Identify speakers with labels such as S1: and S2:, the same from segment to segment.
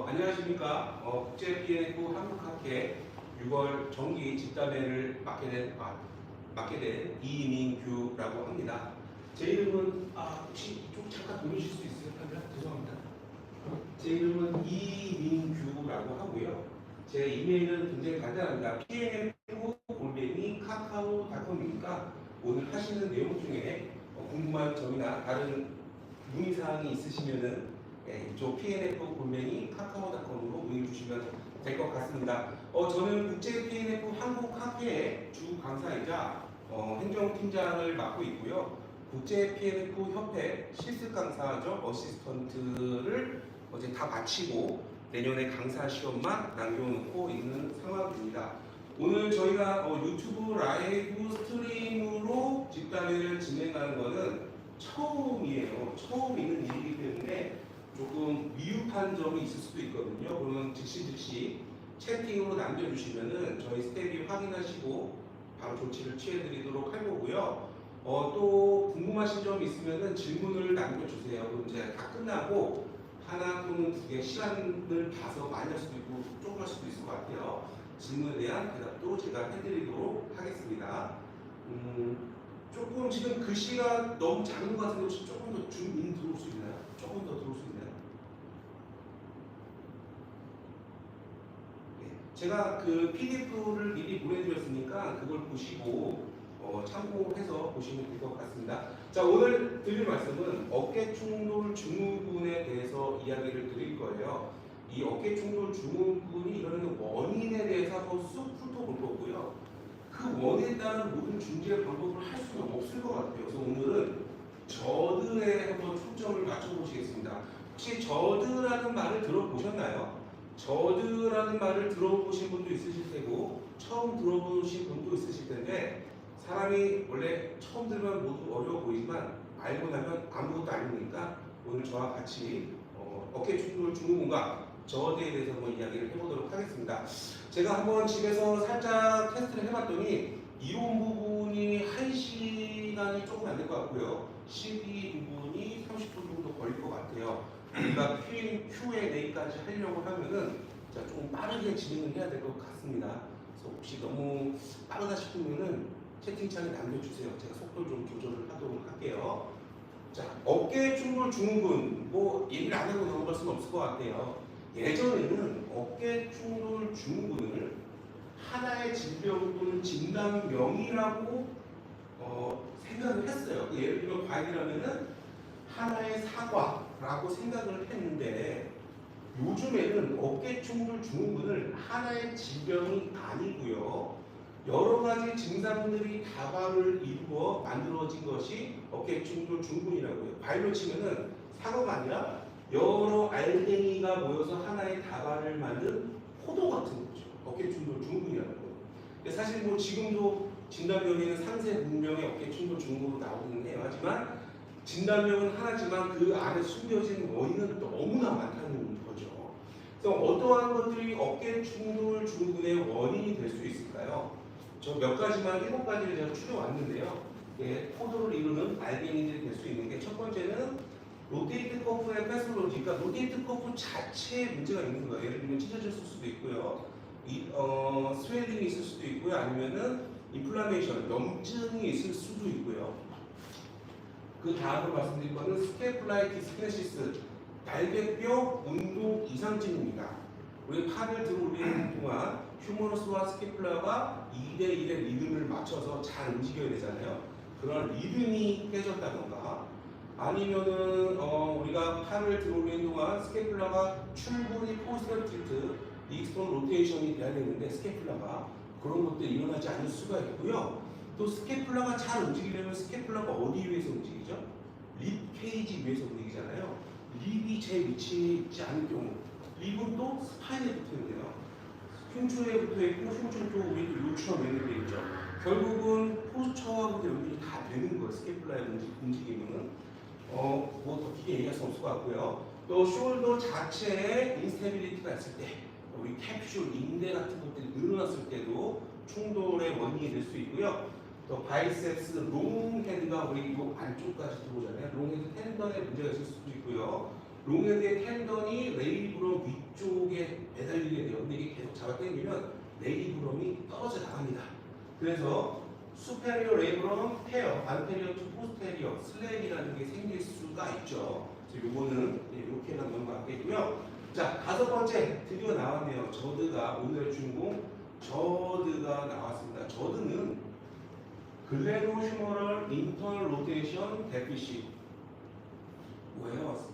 S1: 안녕하십니까. 국제 PNF 한국학회 6월 정기 집단회를 맡게 된 이민규라고 합니다. 제 이름은 혹시 좀 잠깐 돌리실 수 있으세요? 카메라? 죄송합니다. 제 이름은 이민규라고 하고요. 제 이메일은 굉장히 간단합니다. pnf@카카오.com이니까 오늘 하시는 내용 중에 궁금한 점이나 다른 문의사항이 있으시면은 이쪽 pnf@카카오.com으로 문의 주시면 될 것 같습니다. 저는 국제 PNF 한국학회의 주 강사이자 행정팀장을 맡고 있고요. 국제 PNF 협회 실습 강사죠. 어시스턴트를 어제 다 마치고 내년에 강사 시험만 남겨놓고 있는 상황입니다. 오늘 저희가 유튜브 라이브 스트림으로 집단회를 진행하는 것은 처음이에요. 처음 있는 일이기 때문에 조금 미흡한 점이 있을 수도 있거든요. 그러면 즉시 채팅으로 남겨주시면은 저희 스텝이 확인하시고 바로 조치를 취해드리도록 할 거고요. 또 궁금하신 점이 있으면은 질문을 남겨주세요. 그럼 이제 다 끝나고 하나 또는 두 개 시간을 봐서 많이 할 수도 있고 조금 할 수도 있을 것 같아요. 질문에 대한 대답도 제가 해드리도록 하겠습니다. 조금 지금 글씨가 너무 작은 것 같은데 혹시 조금 더 줌인 들어올 수 있나요? 조금 더 들어올 수 있나요? 제가 그 PDF를 미리 보내드렸으니까 그걸 보시고 참고해서 보시면 될 것 같습니다. 자, 오늘 드릴 말씀은 어깨충돌 증후군에 대해서 이야기를 드릴 거예요. 이 어깨충돌 증후군이 일어나는 원인에 대해서 한번 쑥 훑어볼 거고요. 그 원인에 따른 모든 중재 방법을 할 수는 없을 것 같아요. 그래서 오늘은 저드에 한번 초점을 맞춰보시겠습니다. 혹시 저드라는 말을 들어보셨나요? 저드라는 말을 들어보신 분도 있으실 테고 처음 들어보신 분도 있으실 텐데 사람이 원래 처음 들으면 모두 어려워 보이지만 알고 나면 아무것도 아니니까 오늘 저와 같이 어깨충돌 증후군과 저드에 대해서 한번 이야기를 해보도록 하겠습니다. 제가 한번 집에서 살짝 테스트를 해봤더니 이론 부분이 1시간이 조금 안 될 것 같고요. 실기 부분이 30분 정도 걸릴 것 같아요. 우리가 Q&A까지 하려고 하면은 조금 빠르게 진행을 해야 될 것 같습니다. 그래서 혹시 너무 빠르다 싶으면은 채팅창에 남겨주세요. 제가 속도를 좀 조절을 하도록 할게요. 자, 어깨충돌 증후군 얘기를 안 하고 넘어갈 수는 없을 것 같아요. 예전에는 어깨충돌 증후군을 하나의 질병 또는 진단명이라고 생각을 했어요. 예를 들면 과일이라면은 하나의 사과라고 생각을 했는데 요즘에는 어깨충돌 증후군을 하나의 질병이 아니고요. 여러 가지 증상들이 다발을 이루어 만들어진 것이 어깨충돌 증후군이라고요. 과일로 치면은 사과가 아니라 여러 알갱이가 모여서 하나의 다발을 만든 포도 같은 거죠. 어깨충돌 증후군이라는 거. 사실 지금도 진단명에는 상세 문명의 어깨충돌 증후군으로 나오기는 해요. 하지만 진단명은 하나지만 그 안에 숨겨진 원인은 너무나 많다는 거죠. 그래서 어떠한 것들이 어깨충돌 증후군의 원인이 될 수 있을까요? 저 몇 가지만 7가지를 제가 추려왔는데요. 포도를 이루는 알갱이들이 될 수 있는 게 첫 번째는 로테이트 커프의 패스로지, 그러니까 로테이트 커프 자체에 문제가 있는 거예요. 예를 들면 찢어졌을 수도 있고요. 스웨링이 있을 수도 있고요. 아니면은 인플라메이션, 염증이 있을 수도 있고요. 그 다음으로 말씀드릴 거는 스케플라이티스 키네시스, 날개뼈 운동 이상증입니다. 우리 팔을 들어 올리는 동안 휴머러스와 스케플라가 2대1의 리듬을 맞춰서 잘 움직여야 되잖아요. 그런 리듬이 깨졌다던가 아니면은 우리가 팔을 들어 올리는 동안 스케플라가 충분히 포스터 틸트, 익스턴 로테이션이 돼야 되는데 스케플라가 그런 것들이 일어나지 않을 수가 있고요. 또 스케플라가 잘 움직이려면 스케플라가 어디 위에서 움직이죠? 립 케이지 위에서 움직이잖아요. 립이 제 위치에 있지 않은 경우 립은 또 스파인에 붙어 있는데요. 흉추에 붙어 있고 흉추 쪽 위에 요추랑 연결되어 있죠. 결국은 포스처하고 연결이 다 되는 거예요. 스케플라의 움직임은 더 깊게 얘기할 수 없을 것 같고요. 또 숄더 자체에 인스테빌리티가 있을 때 우리 캡슐, 인대 같은 것들이 늘어났을 때도 충돌의 원인이 될 수 있고요. 또 바이셉스, 롱헤드가 우리 이 안쪽까지 들어오잖아요. 롱헤드 텐던에 문제가 있을 수도 있고요. 롱헤드의 텐던이 레이브론 위쪽 벽에 매달리게 돼요. 근데 이게 계속 잡아당기면 레이브럼이 떨어져 나갑니다. 그래서 superior labrum pair, anterior to posterior 슬랙이라는 게 생길 수가 있죠. 그래서 요거는 이렇게만 넘어가겠고요. 자, 5번째 드디어 나왔네요. 저드가 오늘의 주인공 저드가 나왔습니다. 저드는 글래노휴머럴 인터널 로테이션 데피시 뭐예요?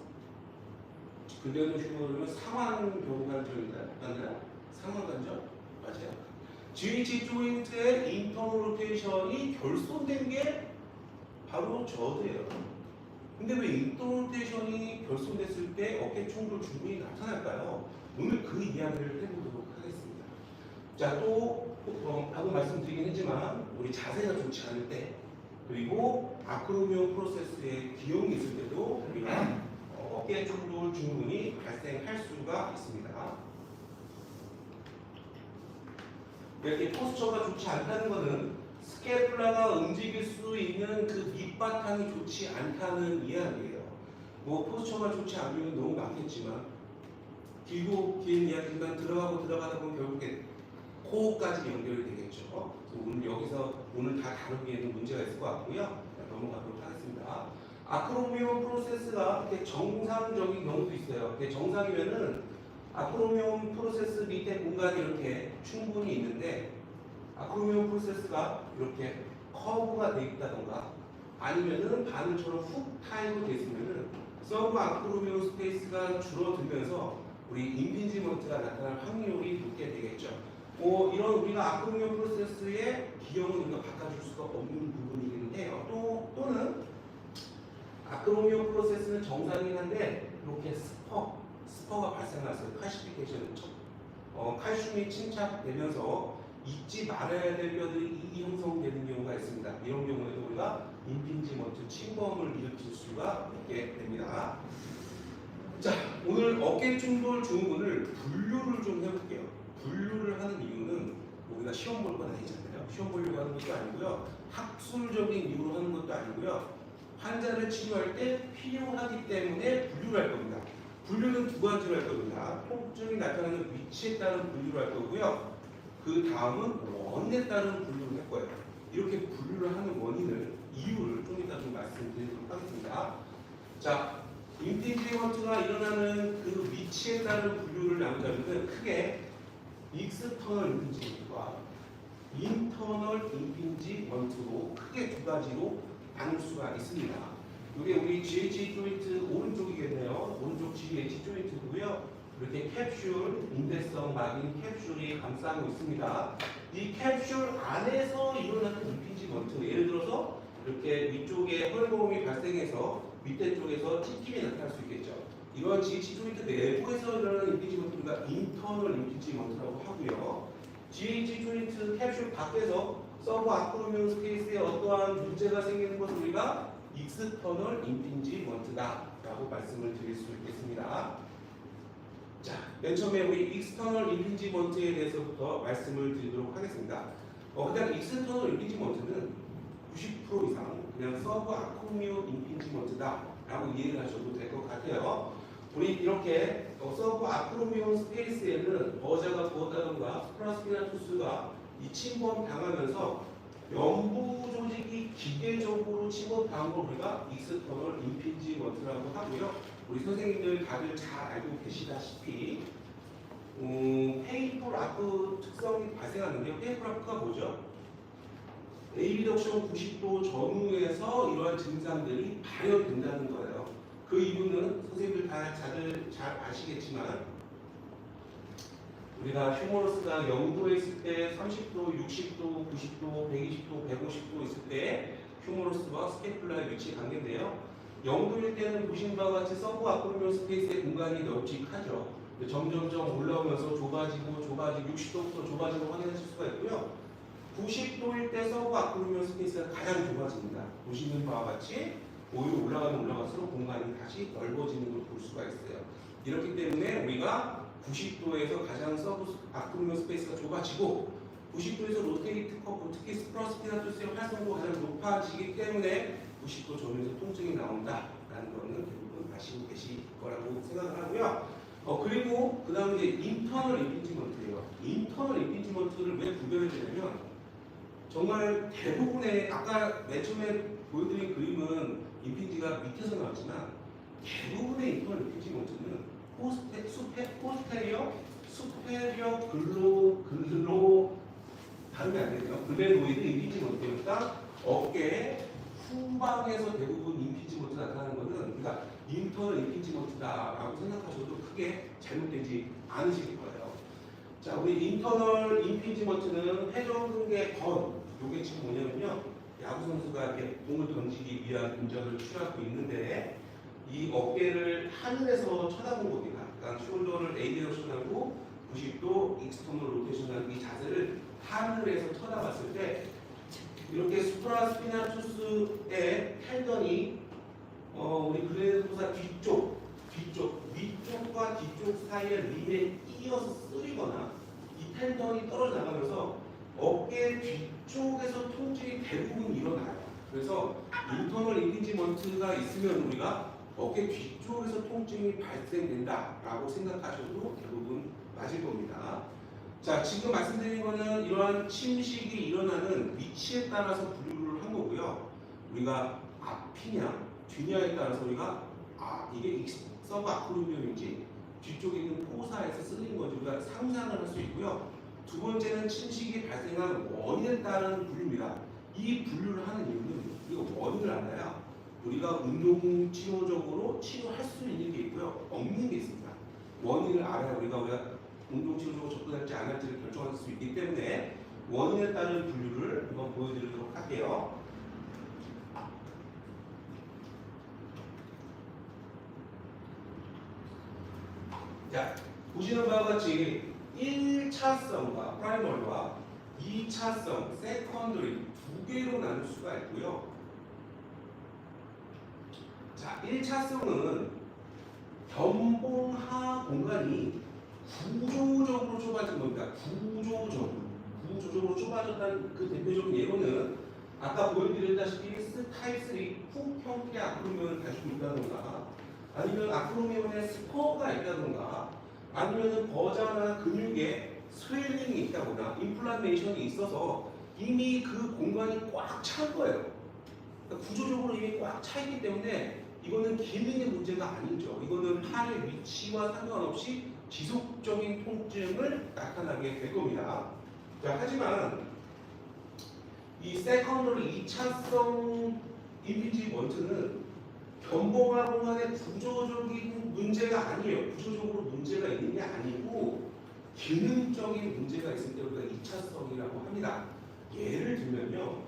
S1: 글래노휴머럴은 상완경관절인가요? 상완관절? 맞아요. GH 조인트의 인터널 로테이션이 결손된 게 바로 저드예요. 근데 왜 인터널 로테이션이 결손됐을 때 어깨 충돌 증후군이 나타날까요? 오늘 그 이야기를 해보도록 하겠습니다. 자, 또 방금 말씀드리긴 했지만 우리 자세가 좋지 않을 때 그리고 아크로미오 프로세스의 기형이 있을 때도 우리가 어깨 충돌 증후군이 발생할 수가 있습니다. 이렇게 포스처가 좋지 않다는 것은 스캐플라가 움직일 수 있는 그 밑바탕이 좋지 않다는 이야기예요. 뭐 포스처가 좋지 않으면 너무 많겠지만 길고 긴 이야기지만 들어가다 보면 결국에 코까지 연결이 되겠죠. 오늘 여기서 오늘 다 다루기에는 문제가 있을 것 같고요. 넘어가도록 하겠습니다. 아크로미온 프로세스가 이렇게 정상적인 경우도 있어요. 이렇게 정상이면은 아크로미온 프로세스 밑에 공간이 이렇게 충분히 있는데 아크로미온 프로세스가 이렇게 커브가 돼 있다던가 아니면은 바늘처럼 훅 타입으로 돼 있으면은 서브 아크로미온 스페이스가 줄어들면서 우리 임핀지먼트가 나타날 확률이 높게 되겠죠. 이런 우리가 아크로미온 프로세스의 기형은 우리가 바꿔줄 수가 없는 부분이긴 해요. 또는 아크로미온 프로세스는 정상이긴 한데 이렇게 스퍼가 발생했어요. 칼시피케이션, 칼슘이 침착되면서 잊지 말아야 될 뼈들이 이형성되는 경우가 있습니다. 이런 경우에도 우리가 임핀지먼트 침범을 일으킬 수가 있게 됩니다. 자, 오늘 어깨 충돌 증후군을 분류를 좀 해볼게요. 분류를 하는 이유는 우리가 시험 볼 건 아니잖아요. 시험 보려고 하는 것도 아니고요. 학술적인 이유로 하는 것도 아니고요. 환자를 치료할 때 필요하기 때문에 분류를 할 겁니다. 분류는 두 가지로 할 겁니다. 통증이 나타나는 위치에 따른 분류를 할 거고요. 그 다음은 원인에 따른 분류를 할 거예요. 이렇게 분류를 하는 원인을, 이유를 좀 이따 좀 말씀드리도록 하겠습니다. 자, 임핀지먼트가 일어나는 그 위치에 따른 분류를 나누자면 크게 익스터널 임핀지먼트와 인터널 임핀지먼트로 크게 두 가지로 나눌 수가 있습니다. 이게 우리 GH 조인트 오른쪽이겠네요. 오른쪽 GH 조인트고요. 이렇게 캡슐, 인대성 막인 캡슐이 감싸고 있습니다. 이 캡슐 안에서 일어나는 임핀지먼트, 예를 들어서 이렇게 위쪽에 혈공이 발생해서 밑에 쪽에서 찢김이 나타날 수 있겠죠. 이건 GH 조인트 내부에서 일어나는 임핀지먼트가 인터널 임핀지먼트라고 하고요. GH 조인트 캡슐 밖에서 서브 아크로미온 스페이스에 어떠한 문제가 생기는 것을 우리가 익스터널 임핀지먼트다라고 말씀을 드릴 수 있겠습니다. 자, 맨 처음에 우리 익스터널 임핀지먼트에 대해서부터 말씀을 드리도록 하겠습니다. 그냥 익스터널 임핀지먼트는 90% 이상 그냥 서브 아크로미온 임핀지먼트다라고 이해를 하셔도 될 것 같아요. 우리 이렇게 서브 아크로미온 스페이스에는 버자가 부었다던가 스프라스피나투스가 이 침범 당하면서 연부 조직이 기계적으로 침범당한 걸 우리가 익스터널 임핀지먼트라고 하고요. 우리 선생님들 다들 잘 알고 계시다시피 페이퍼라프 특성이 발생하는데요. 페이퍼라프가 뭐죠? 에이비덕션 90도 전후에서 이러한 증상들이 발현된다는 거예요. 그 이유는 선생님들 다들 잘 아시겠지만 우리가 휴머러스가 0도에 있을 때 30도, 60도, 90도, 120도, 150도 있을 때 휴머러스와 스캐플라의 위치 관계인데요. 0도일 때는 보신 바와 같이 서브 아크로미온 스페이스의 공간이 널찍하죠. 점점점 올라오면서 좁아지고 60도부터 좁아지고 확인하실 수가 있고요. 90도일 때 서브 아크로미온 스페이스가 가장 좁아집니다. 보시는 바와 같이 오히려 올라가면 올라갈수록 공간이 다시 넓어지는 걸 볼 수가 있어요. 이렇기 때문에 우리가 90도에서 가장 서브 아크로미온 스페이스가 좁아지고 90도에서 로테이트 커브, 특히 스프라스피나투스의 활성도가 가장 높아지기 때문에 90도 전후에서 통증이 나온다라는 거는 대부분 아시고 계실 거라고 생각을 하고요. 그리고 그 다음에 이제 인터널 임피지먼트예요. 인터널 임피지먼트를 왜 구별해 주냐면 정말 대부분의 아까 맨 처음에 보여드린 그림은 임피지가 밑에서 나왔지만 대부분의 인터널 임피지먼트는 포스테리어, 수페리어 글로 다름이 안 되네요. 글레노이드 임피지먼트니까 어깨 후방에서 대부분 임피지먼트 나타나는 것은 그러니까 인터널 임피지먼트다라고 생각하셔도 크게 잘못되지 않으실 거예요. 자, 우리 인터널 임피지먼트는 회전근개 건 요게 지금 뭐냐면요, 야구 선수가 이렇게 공을 던지기 위한 동작을 취하고 있는데 이 어깨를 하늘에서 쳐다본 겁니다. 그러니까 숄더를 A 디렉션하고 90도 익스터널 로테이션하는 이 자세를 하늘에서 쳐다봤을 때 이렇게 수프라스피나투스의 텐던이 우리 글레노사 위쪽과 뒤쪽 사이의 림에 이어서 쓰리거나 이 텐던이 떨어져 나가면서 어깨 뒤쪽에서 통증이 대부분 일어나요. 그래서 인터널 임피지먼트가 있으면 우리가 어깨 뒤쪽에서 통증이 발생된다라고 생각하셔도 대부분 맞을 겁니다. 자, 지금 말씀드린 거는 이러한 침식이 일어나는 위치에 따라서 분류를 한 거고요. 우리가 앞이냐 뒤냐에 따라서 우리가 이게 서브 아크로미엄인지 뒤쪽에 있는 포사에서 쓸린 건지 우리가 상상을 할 수 있고요. 두 번째는 침식이 발생한 원인에 따른 분류입니다. 이 분류를 하는 이유는 우리가 원인을 알아야 우리가 운동 치료적으로 치료할 수 있는 게 있고요, 없는 게 있습니다. 원인을 알아야 우리가 운동 치료적으로 접근할지 안 할지를 결정할 수 있기 때문에 원인에 따른 분류를 한번 보여드리도록 할게요. 자, 보시는 바와 같이 1차성과 프라이머리와 2차성, 세컨더리 두 개로 나눌 수가 있고요. 자, 1차성은 견봉하 공간이 구조적으로 좁아진 겁니다. 구조적으로 좁아졌다는 그 대표적인 예로는 아까 보여드렸다시피 타입 3 훅 형태 아크로미엄을 가지고 있다던가 아니면 아크로미엄에 스포가 있다던가 아니면 버자나 근육에 스웰링이 있다거나 인플라메이션이 있어서 이미 그 공간이 꽉 찬 거예요. 그러니까 구조적으로 이미 꽉 차 있기 때문에 이거는 기능의 문제가 아니죠. 이거는 팔의 위치와 상관없이 지속적인 통증을 나타나게 될 겁니다. 자, 하지만 이 세컨더리 2차성 임피지먼트는 견봉하 공간의 구조적인 문제가 아니에요. 구조적으로 문제가 있는 게 아니고 기능적인 문제가 있을 때 우리가 2차성이라고 합니다. 예를 들면요,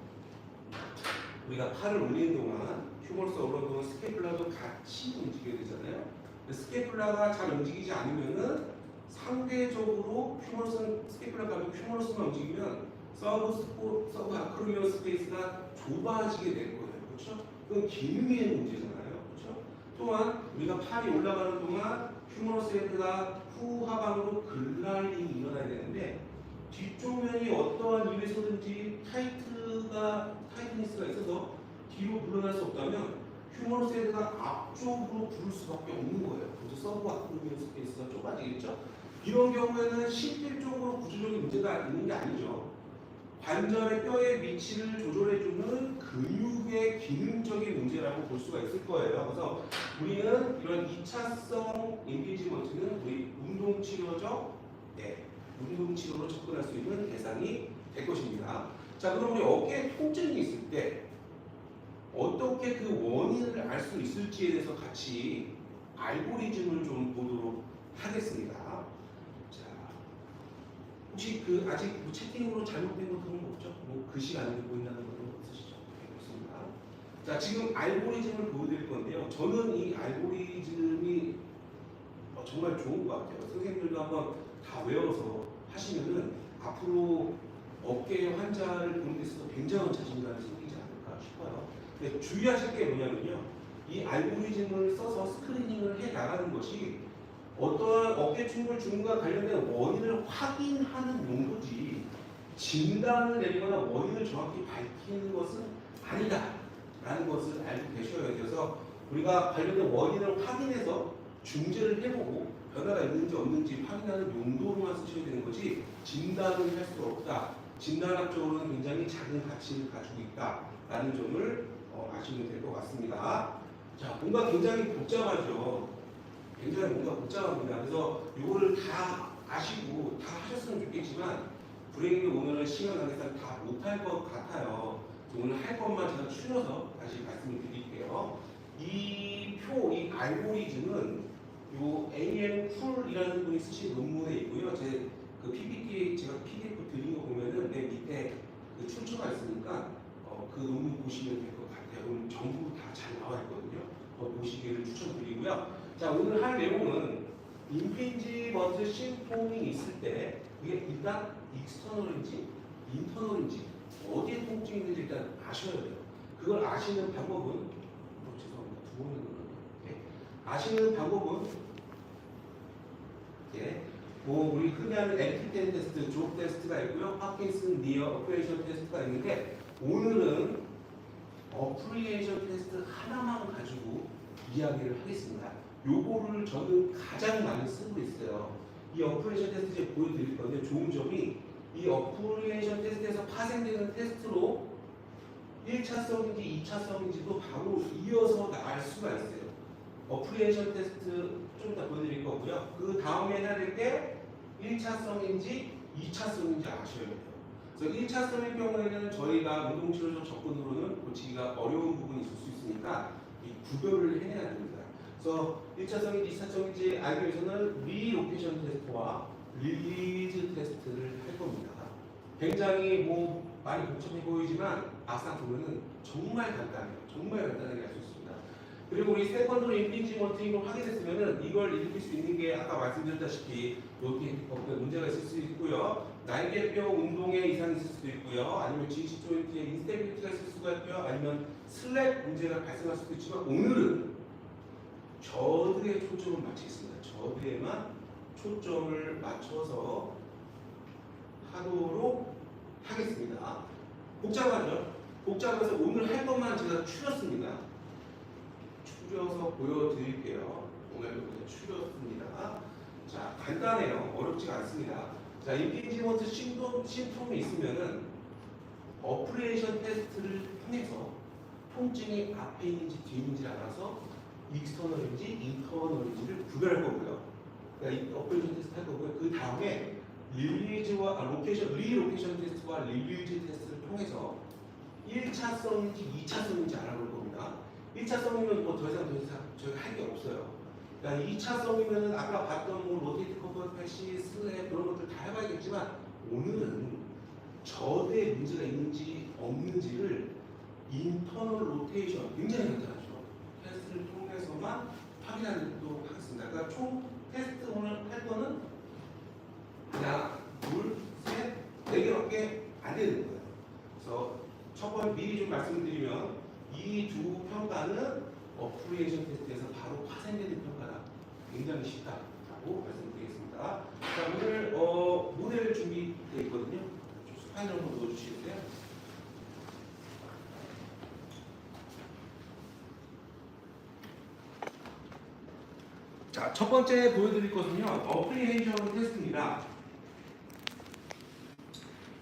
S1: 우리가 팔을 올리는 동안 휴머러스 어브런동안 스케플라도 같이 움직여야 되잖아요. 스케플라가 잘 움직이지 않으면은 상대적으로 스케플라 가지고 휴머러스만 움직이면 서브 아크로미엄 스페이스가 좁아지게 될 거예요. 그렇죠? 그건 기능의 문제잖아요. 그렇죠? 또한 우리가 팔이 올라가는 동안 휴머러스 헤드가 후하방으로 글라이딩이 일어나야 되는데 뒤쪽 면이 어떠한 이유에서든지 타이트니스가 있어서 뒤로 물러날 수 없다면 휴머러스 헤드가 앞쪽으로 부를 수밖에 없는 거예요. 그래서 서브 아크로미엄 스페이스가 좁아지겠죠? 이런 경우에는 실질적으로 구조적인 문제가 있는 게 아니죠. 관절의 뼈의 위치를 조절해주는 근육의 기능적인 문제라고 볼 수가 있을 거예요. 그래서 우리는 이런 2차성 임피지먼트는 우리 운동치료로 접근할 수 있는 대상이 될 것입니다. 자, 그럼 우리 어깨에 통증이 있을 때 어떻게 그 원인을 알 수 있을지에 대해서 같이 알고리즘을 좀 보도록 하겠습니다. 자, 혹시 아직 채팅으로 잘못된 거 그런 거 없죠? 글씨가 안 보인다는 건 없으시죠? 네, 그렇습니다. 자, 지금 알고리즘을 보여드릴 건데요. 저는 이 알고리즘이 정말 좋은 것 같아요. 선생님들도 한번 다 외워서 하시면은 앞으로 어깨 환자를 보는 데 있어서 굉장한 자신감이 생기지 않을까 싶어요. 근데 주의하실 게 뭐냐면요, 이 알고리즘을 써서 스크리닝을 해 나가는 것이 어떠한 어깨 충돌 증후과 관련된 원인을 확인하는 용도지 진단을 내리거나 원인을 정확히 밝히는 것은 아니다라는 것을 알고 계셔야 돼서 우리가 관련된 원인을 확인해서 중재를 해보고 변화가 있는지 없는지 확인하는 용도로만 쓰셔야 되는 거지 진단을 할 수 없다. 진단학적으로는 굉장히 작은 가치를 가지고 있다라는 점을 아시면 될 것 같습니다. 자, 뭔가 굉장히 복잡하죠. 굉장히 뭔가 복잡합니다. 그래서 이거를 다 아시고 다 하셨으면 좋겠지만 불행히 오늘은 시간 관계상 다 못할 것 같아요. 오늘 할 것만 제가 추려서 다시 말씀을 드릴게요. 이 표, 이 알고리즘은 요 AM 쿨이라는 분이 쓰신 논문에 있고요. 제 그 PPT 제가 PDF 드린 거 보면은 맨 밑에 그 출처가 있으니까 그 논문 보시면 될 것 같아요. 오늘 전부 다 잘 나와 있거든요. 보시기를 추천드리고요. 자, 오늘 할 내용은 임피지먼트 심통이 있을 때 이게 일단 익스터널인지 인터널인지 어디에 통증이 있는지 일단 아셔야 돼요. 그걸 아시는 방법은 죄송합니다. 두 번을 눌렀네요. 아시는 방법은 우리 흔히 하는 LT10 테스트, 조 테스트가 있고요. 파킨슨 니어 어프리에이션 테스트가 있는데 오늘은 어프리에이션 테스트 하나만 가지고 이야기를 하겠습니다. 요거를 저는 가장 많이 쓰고 있어요. 이 어프리에이션 테스트 제가 보여드릴 건데 좋은 점이 이 어프리에이션 테스트에서 파생되는 테스트로 1차성인지 2차성인지도 바로 이어서 알 수가 있어요. 어프리에이션 테스트 좀 이따 보여드릴 거고요. 그 다음에 해야 될 게 1차성인지 2차성인지 아셔야 돼요. 그래서 1차성일 경우에는 저희가 운동치료적 접근으로는 고치기가 어려운 부분이 있을 수 있으니까 이 구별을 해내야 됩니다. 그래서 1차성인지 2차성인지 알기 위해서는 리로케이션 테스트와 릴리즈 테스트를 할 겁니다. 굉장히 많이 복잡해 보이지만 막상 보면은 정말 간단해요. 정말 간단하게 할 수 있습니다. 그리고 우리 세컨드로 임피지먼트 이걸 확인했으면은 이걸 일으킬 수 있는 게 아까 말씀드렸다시피 로테이트 커브에 문제가 있을 수 있고요. 날개뼈 운동에 이상이 있을 수도 있고요. 아니면 지지 조인트에 인스테빌리티가 있을 수가 있고요. 아니면 슬랩 문제가 발생할 수도 있지만 오늘은 저드에 초점을 맞추겠습니다. 저드에만 초점을 맞춰서 하도록 하겠습니다. 복잡하죠? 복잡해서 오늘 할 것만 제가 추렸습니다. 추려서 보여드릴게요. 오늘도 그냥 추렸습니다. 자, 간단해요. 어렵지가 않습니다. 자, 임피지먼트 심통이 있으면은 어프리에이션 테스트를 통해서 통증이 앞에 있는지 뒤에 있는지 알아서 익스터널인지 인터널인지를 구별할 거고요. 그러니까 이 어프리에이션 테스트 할 거고요. 그 다음에 리로케이션 테스트와 릴리즈 테스트를 통해서 1차성인지 2차성인지 알아볼 겁니다. 1차성이면 더 이상 저희가 할 게 없어요. 그러니까 2차성이면 아까 봤던 로테이트 커버, 패시, 슬랩 그런 것들 다 해봐야겠지만 오늘은 저대에 문제가 있는지 없는지를 인터널 로테이션 굉장히 간단하죠. 테스트를 통해서만 확인하도록 하겠습니다. 그러니까 총 테스트 오늘 할 거는 하나, 둘, 셋, 네 개밖에 안 되는 거예요. 그래서 첫 번째 미리 좀 말씀드리면 이 두 평가는 어프리에이션 테스트에서 바로 파생되는 평가다. 굉장히 쉽다라고 말씀드리겠습니다. 자, 오늘 모델 준비되어 있거든요. 스파인을 한번 넣어주시겠어요? 자, 첫 번째 보여드릴 것은요. 어프리에이션 테스트입니다.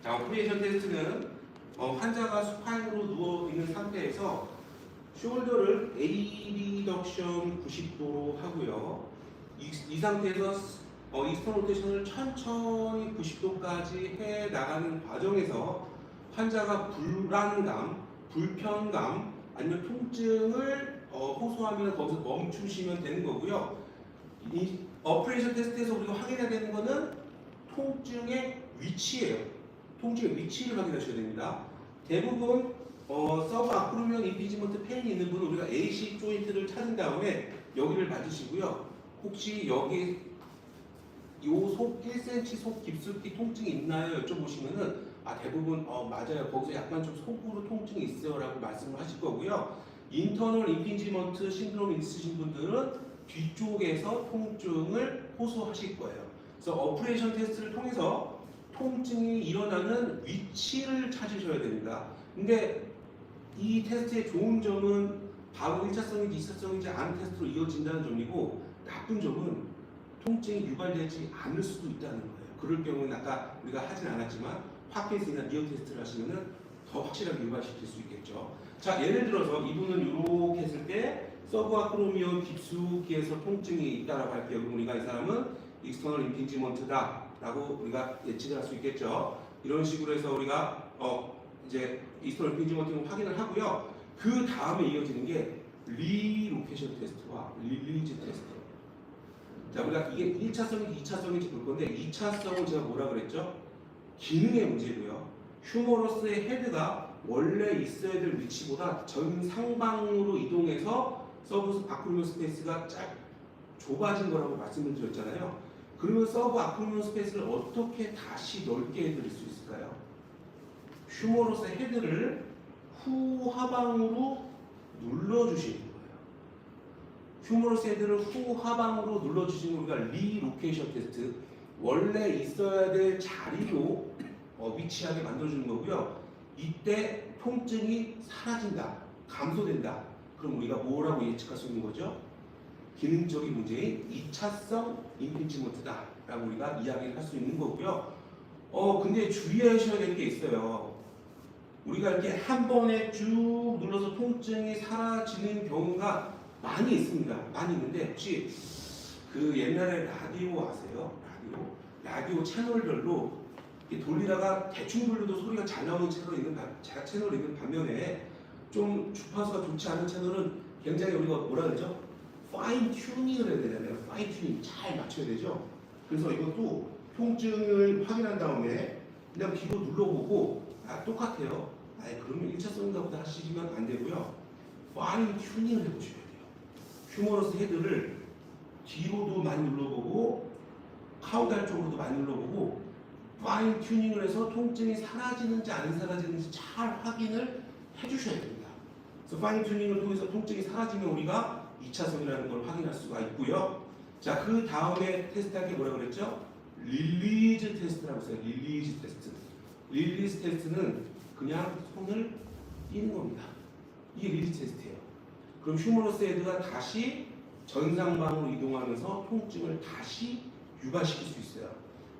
S1: 자, 어프리에이션 테스트는 환자가 수파인으로 누워있는 상태에서 숄더를 에이비덕션 90도로 하고요. 이 상태에서 익스턴 로테이션을 천천히 90도까지 해 나가는 과정에서 환자가 불안감, 불편감, 아니면 통증을 호소하면 거기서 멈추시면 되는 거고요. 이 어프레이션 테스트에서 우리가 확인해야 되는 거는 통증의 위치예요. 통증의 위치를 확인하셔야 됩니다. 대부분 서브 아크루미언 임피지먼트 페인이 있는 분은 우리가 AC 조인트를 찾은 다음에 여기를 맞으시고요. 혹시 여기 요 속 1cm 속 깊숙이 통증이 있나요? 여쭤보시면은 대부분 맞아요. 거기서 약간 좀 속으로 통증이 있어요 라고 말씀을 하실 거고요. 인터널 임피지먼트 신드롬 있으신 분들은 뒤쪽에서 통증을 호소하실 거예요. 그래서 어프레이션 테스트를 통해서 통증이 일어나는 위치를 찾으셔야 됩니다. 근데 이 테스트의 좋은 점은 바로 1차성인지 2차성인지 아는 테스트로 이어진다는 점이고 나쁜 점은 통증이 유발되지 않을 수도 있다는 거예요. 그럴 경우는 아까 우리가 하진 않았지만 파킨슨이나 니어 테스트를 하시면은 더 확실하게 유발시킬 수 있겠죠. 자, 예를 들어서 이분은 이렇게 했을 때 서브아크로미온 깊숙이에서 통증이 있다라고 할게요. 그럼 우리가 이 사람은 익스터널 임핑지먼트다라고 우리가 예측을 할 수 있겠죠. 이런 식으로 해서 우리가 이제 익스터널 임핑지먼트를 확인을 하고요. 그 다음에 이어지는 게 리로케이션 테스트와 릴리즈 테스트. 자, 우리가 이게 1차성인지 2차성인지 볼 건데 2차성은 제가 뭐라 그랬죠? 기능의 문제고요. 휴머러스의 헤드가 원래 있어야 될 위치보다 전상방으로 이동해서 서브 아크로미온 스페이스가 좁아진 거라고 말씀을 드렸잖아요. 그러면 서브 아크로미온 스페이스를 어떻게 다시 넓게 해드릴 수 있을까요? 휴머러스의 헤드를 후하방으로 눌러주시는 거예요. 휴머러스 헤드를 후하방으로 눌러주시는 우리가 리로케이션 테스트, 원래 있어야 될 자리로 위치하게 만들어주는 거고요. 이때 통증이 사라진다, 감소된다. 그럼 우리가 뭐라고 예측할 수 있는 거죠? 기능적인 문제인 2차성 임핑지먼트다 라고 우리가 이야기를 할 수 있는 거고요. 근데 주의하셔야 될 게 있어요. 우리가 이렇게 한 번에 쭉 눌러서 통증이 사라지는 경우가 많이 있습니다. 많이 있는데 혹시 그 옛날에 라디오 아세요? 라디오 채널별로 돌리다가 대충 돌려도 소리가 잘 나오는 채널이 있는 반면에 좀 주파수가 좋지 않은 채널은 굉장히 우리가 뭐라 그러죠? 파인 튜닝을 해야 되잖아요. 파인 튜닝 잘 맞춰야 되죠. 그래서 이것도 통증을 확인한 다음에 그냥 뒤로 눌러보고 똑같아요. 그러면 1차성인가 보다 하시면 안 되고요. 파인 튜닝을 해보셔야 돼요. 휴머러스 헤드를 뒤로도 많이 눌러보고 카우달 쪽으로도 많이 눌러보고 파인 튜닝을 해서 통증이 사라지는지 안 사라지는지 잘 확인을 해주셔야 됩니다. 그래서 파인 튜닝을 통해서 통증이 사라지면 우리가 2차성이라는 걸 확인할 수가 있고요. 자, 그 다음에 테스트할 게 뭐라고 그랬죠? 릴리즈 테스트라고 했어요. 릴리즈 테스트. 릴리즈 테스트는 그냥 손을 띄는 겁니다. 이게 릴리즈 테스트예요. 그럼 휴머러스 헤드가 다시 전상방으로 이동하면서 통증을 다시 유발시킬 수 있어요.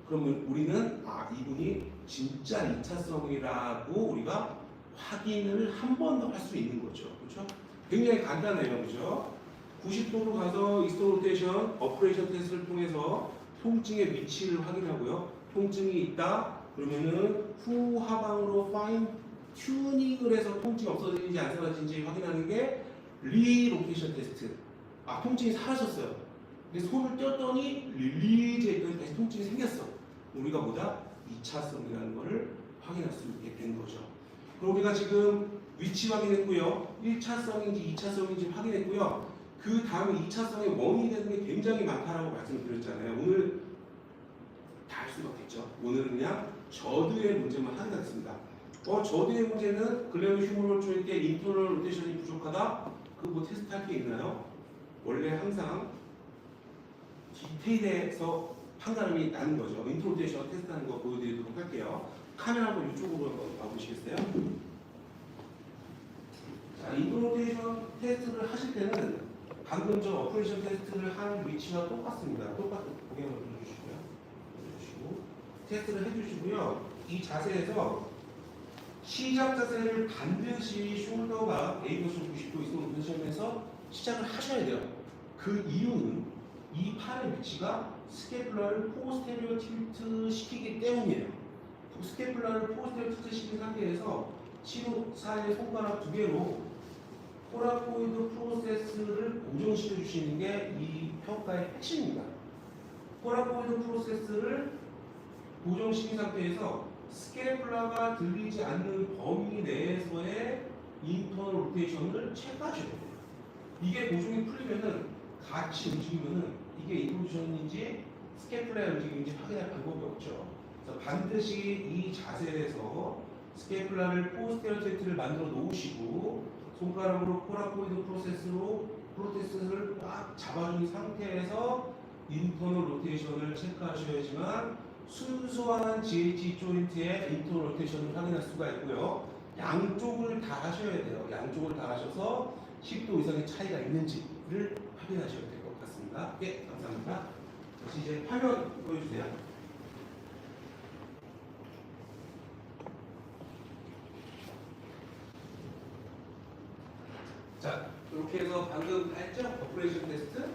S1: 그러면 우리는 이분이 진짜 2차성이라고 우리가 확인을 한 번 더 할 수 있는 거죠. 그렇죠? 굉장히 간단해요. 그렇죠? 90도로 가서 익스터널 로테이션, 어퍼레이션 테스트를 통해서 통증의 위치를 확인하고요. 통증이 있다 그러면은 후하방으로 파인 튜닝을 해서 통증이 없어지는지 안 사라지는지 확인하는 게 리로케이션 테스트. 통증이 사라졌어요. 근데 손을 떼었더니 릴리즈 했더니 다시 통증이 생겼어. 우리가 뭐다? 2차성이라는 것을 확인할 수 있게 된 거죠. 그럼 우리가 지금 위치 확인했고요. 1차성인지 2차성인지 확인했고요. 그 다음에 2차성의 원인이 되는 게 굉장히 많다라고 말씀을 드렸잖아요. 오늘 다 할 수가 없겠죠. 오늘은 그냥 저드의 문제만 하겠습니다. 저드의 문제는 글레오 휴머럴 조일 때 인터널 로테이션이 부족하다? 뭐 테스트할 게 있나요? 원래 항상 디테일에서 판단이 나는 거죠. 인터널 로테이션 테스트하는 거 보여드리도록 할게요. 카메라 한번 이쪽으로 와보시겠어요? 자, 인터널 로테이션 테스트를 하실 때는 방금 전 어퍼레이션 테스트를 한 위치와 똑같습니다. 똑같은 고개 한번 눌러주시고요. 테스트를 해주시고요. 이 자세에서 시작 자세를 반드시 숄더가 A버전 90도 이상으로 포지션해서 시작을 하셔야 돼요. 그 이유는 이 팔의 위치가 스케플라를 포스테리어 틸트 시키기 때문이에요. 스케플라를 포스테리어 틸트 시킨 상태에서 치료사의 손가락 두 개로 코라코이드 프로세스를 고정시켜 주시는 게 이 평가의 핵심입니다. 코라코이드 프로세스를 고정시킨 상태에서 스케플라가 들리지 않는 범위 내에서의 인터널 로테이션을 체크하셔야 돼요. 이게 고정이 풀리면은 같이 움직이면은 이게 인포지션인지 스케플라의 움직임인지 확인할 방법이 없죠. 그래서 반드시 이 자세에서 스케플라를 포스테리어 틸트를 만들어 놓으시고 손가락으로 코라코이드 프로세스를 꽉 잡아준 상태에서 인터널 로테이션을 체크하셔야지만 순수한 GH 조인트의 인터널 로테이션을 확인할 수가 있고요. 양쪽을 다 하셔야 돼요. 양쪽을 다 하셔서 10도 이상의 차이가 있는지를 확인하셔야 될 것 같습니다. 예, 감사합니다. 다시 이제 화면 보여주세요. 자, 이렇게 해서 방금 했죠? 오퍼레이션 테스트,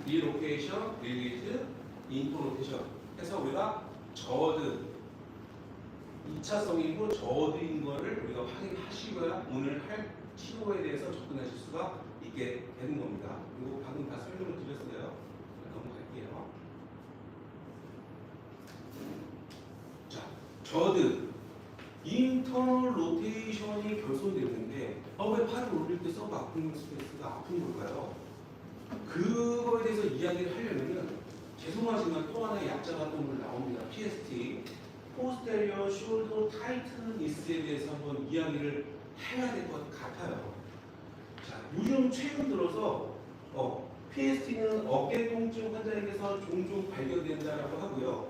S1: 리로케이션, 릴리즈, 인토로테이션 해서 우리가 저드 2차성이고 저드인 거를 우리가 확인하시고야 오늘 할 티오에 대해서 접근하실 수가 있게 되는 겁니다. 그리고 방금 다 설명을 드렸어요. 넘어갈게요. 자, 저드 인터널 로테이션이 결손되는데 왜 팔을 올릴 때 서브 아픈 스페이스가 아픈 걸까요? 그거에 대해서 이야기를 하려면은 죄송하지만 또 하나의 약자가 또 오늘 나옵니다. PST 포스테리어 숄더 타이트니스에 대해서 한번 이야기를 해야 될 것 같아요. 자, 요즘 최근 들어서 PST는 어깨 통증 환자에게서 종종 발견된다라고 하고요.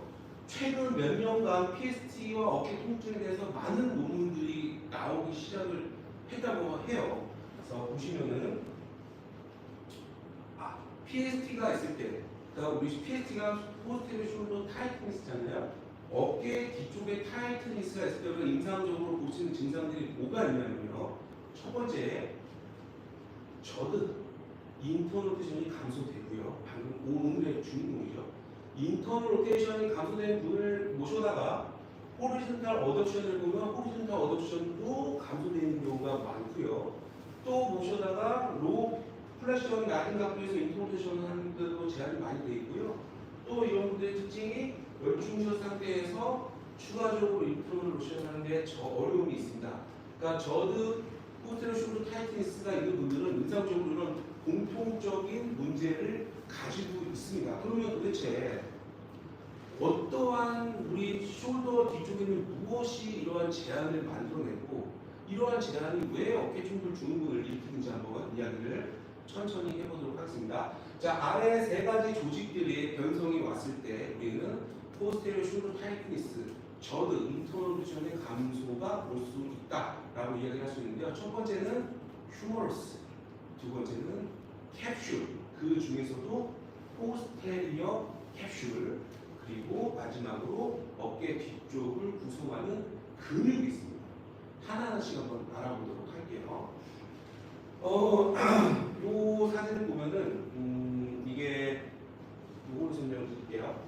S1: 최근 몇 년간 PST와 어깨 통증에 대해서 많은 논문들이 나오기 시작을 했다고 해요. 그래서 보시면은 PST가 있을 때, 그러니까 우리 PST가 포스테리어 숄더 타이트니스잖아요. 어깨 뒤쪽에 타이트니스가 있을 때 우리가 임상적으로 볼 수 있는 증상들이 뭐가 있냐면요. 첫 번째, 저드 인터널 로테이션이 감소되고요. 방금 오늘의 주인공이죠. 인터널 로테이션이 감소된 분을 모셔다가 호리즌탈 어덕션을 보면 호리즌탈 어덕션도 감소되는 경우가 많고요. 또 모셔다가 로 플래시형이 낮은 각도에서 인터널 로테이션을 하는 분들도 제한이 많이 되어 있고요. 또 이런 분들의 특징이 열중셔 상태에서 추가적으로 인터널 로테이션 하는데 어려움이 있습니다. 그러니까 저드 포스테리어 숄더 타이트니스가 있는 분들은 임상적으로는 공통적인 문제를 가지고 있습니다. 그러면 도대체 어떠한 우리 숄더 뒤쪽에는 무엇이 이러한 제한을 만들어내고 이러한 제한이 왜 어깨 충돌 증후군을 일으키는지 한번 이야기를 천천히 해보도록 하겠습니다. 자, 아래 세 가지 조직들의 변성이 왔을 때 우리는 포스테리어 숄더 타이트니스, 저드, 인터널 로테이션의 감소가 올 수 있다라고 이야기할 수 있는데요. 첫 번째는 휴머러스, 두 번째는 캡슐, 그 중에서도 포스테리어 캡슐, 그리고 마지막으로 어깨 뒤쪽을 구성하는 근육이 있습니다. 하나하나씩 한번 알아보도록 할게요. 요 사진을 보면은 이게 요걸 설명을 드릴게요.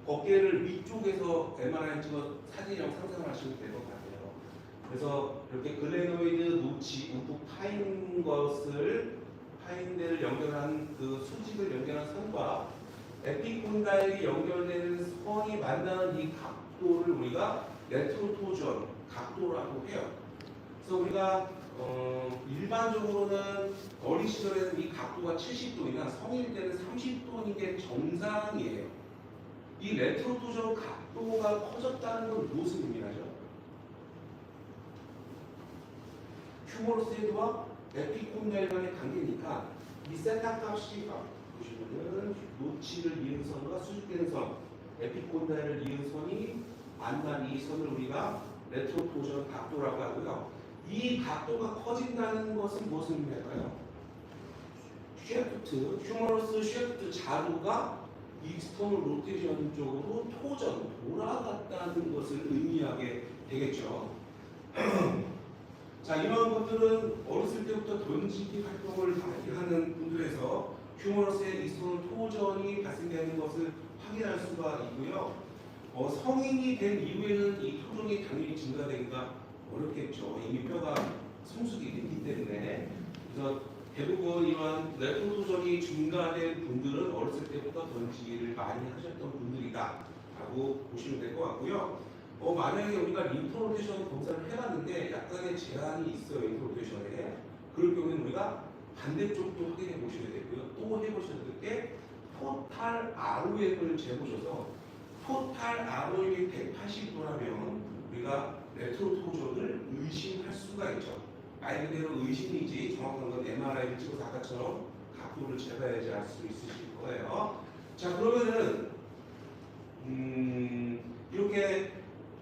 S1: 어깨를 위쪽에서 MRI 찍어 사진이라고 상상을 하시면 될 것 같아요. 그래서 이렇게 글레노이드 노치 우측 파인데를 연결한 그 수직을 연결한 선과 에피콘다일이 연결되는 선이 만나는 이 각도를 우리가 레트로토전 각도라고 해요. 그래서 우리가 일반적으로는 어린 시절에는 이 각도가 70도이나 성인 때는 30도인 게 정상이에요. 이 레트로토전 각도가 커졌다는 건 무엇을 의미하죠? 휴머러스 헤드와 에피콘다일 간의 관계니까 이 세타 값이 보시면은 노치를 이은 선과 수직되는 선, 에피콘다일을 이은 선이 만난 이 선을 우리가 레트로토전 각도라고 하고요. 이 각도가 커진다는 것은 무엇을 의미할까요? 쉐프트, 휴머러스 쉐프트 자루가 익스터널 로테이션 쪽으로 토전, 돌아갔다는 것을 의미하게 되겠죠. 자, 이러한 것들은 어렸을 때부터 던지기 활동을 많이 하는 분들에서 휴머러스의 익스터널 토전이 발생되는 것을 확인할 수가 있고요. 성인이 된 이후에는 이 토종이 당연히 증가되기가 어렵겠죠. 이미 뼈가 성숙이 됐기 때문에. 그래서 대부분 이러한 레트로토전이 증가된 분들은 어렸을 때부터 던지기를 많이 하셨던 분들이다 라고 보시면 될 것 같고요. 만약에 우리가 인터로테이션 검사를 해봤는데 약간의 제한이 있어요. 인터로테이션에. 그럴 경우에는 우리가 반대쪽도 확인해 보셔야 되고요. 또 해보셔야 될 게 토탈 ROM을 재보셔서 토탈 ROM이 180도라면 우리가 레트로토전을 의심할 수가 있죠. 말 그대로 의심이지 정확한 건 MRI를 찍어서 아까처럼 각도를 재봐야지 알 수 있으실 거예요. 자, 그러면은 이렇게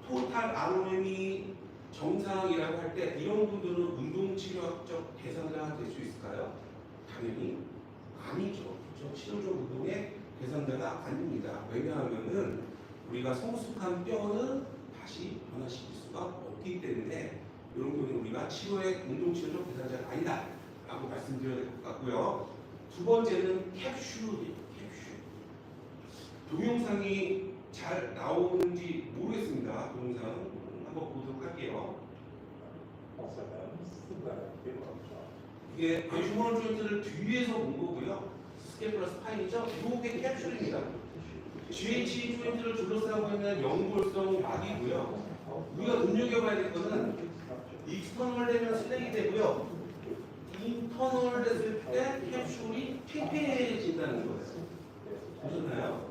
S1: 토탈 ROM이 정상이라고 할 때 이런 분들은 운동치료학적 대상자가 될 수 있을까요? 당연히 아니죠. 그렇죠? 치료적 운동의 대상자가 아닙니다. 왜냐하면은 우리가 성숙한 뼈는 다시 변화시킬 수가 없기 때문에 이런 경우는 우리가 치료의 운동치료적 대상자가 아니다라고 말씀드려야 될 것 같고요. 두 번째는 캡슐이에요. 캡슐. 동영상이 잘 나오는지 모르겠습니다. 동영상 한번 보도록 할게요. 이게 휴머럴 조인트를 뒤에서 본 거고요. 스케이플러 스파인이죠. 이게 캡슐입니다. GH 조인트를 둘러싸고 있는 연골성 막이고요. 우리가 눈여겨봐야 될 것은 익스터널 되면 슬랙이 되고요. 인터널 됐을 때 캡슐이 팽팽해진다는 거예요. 보셨나요?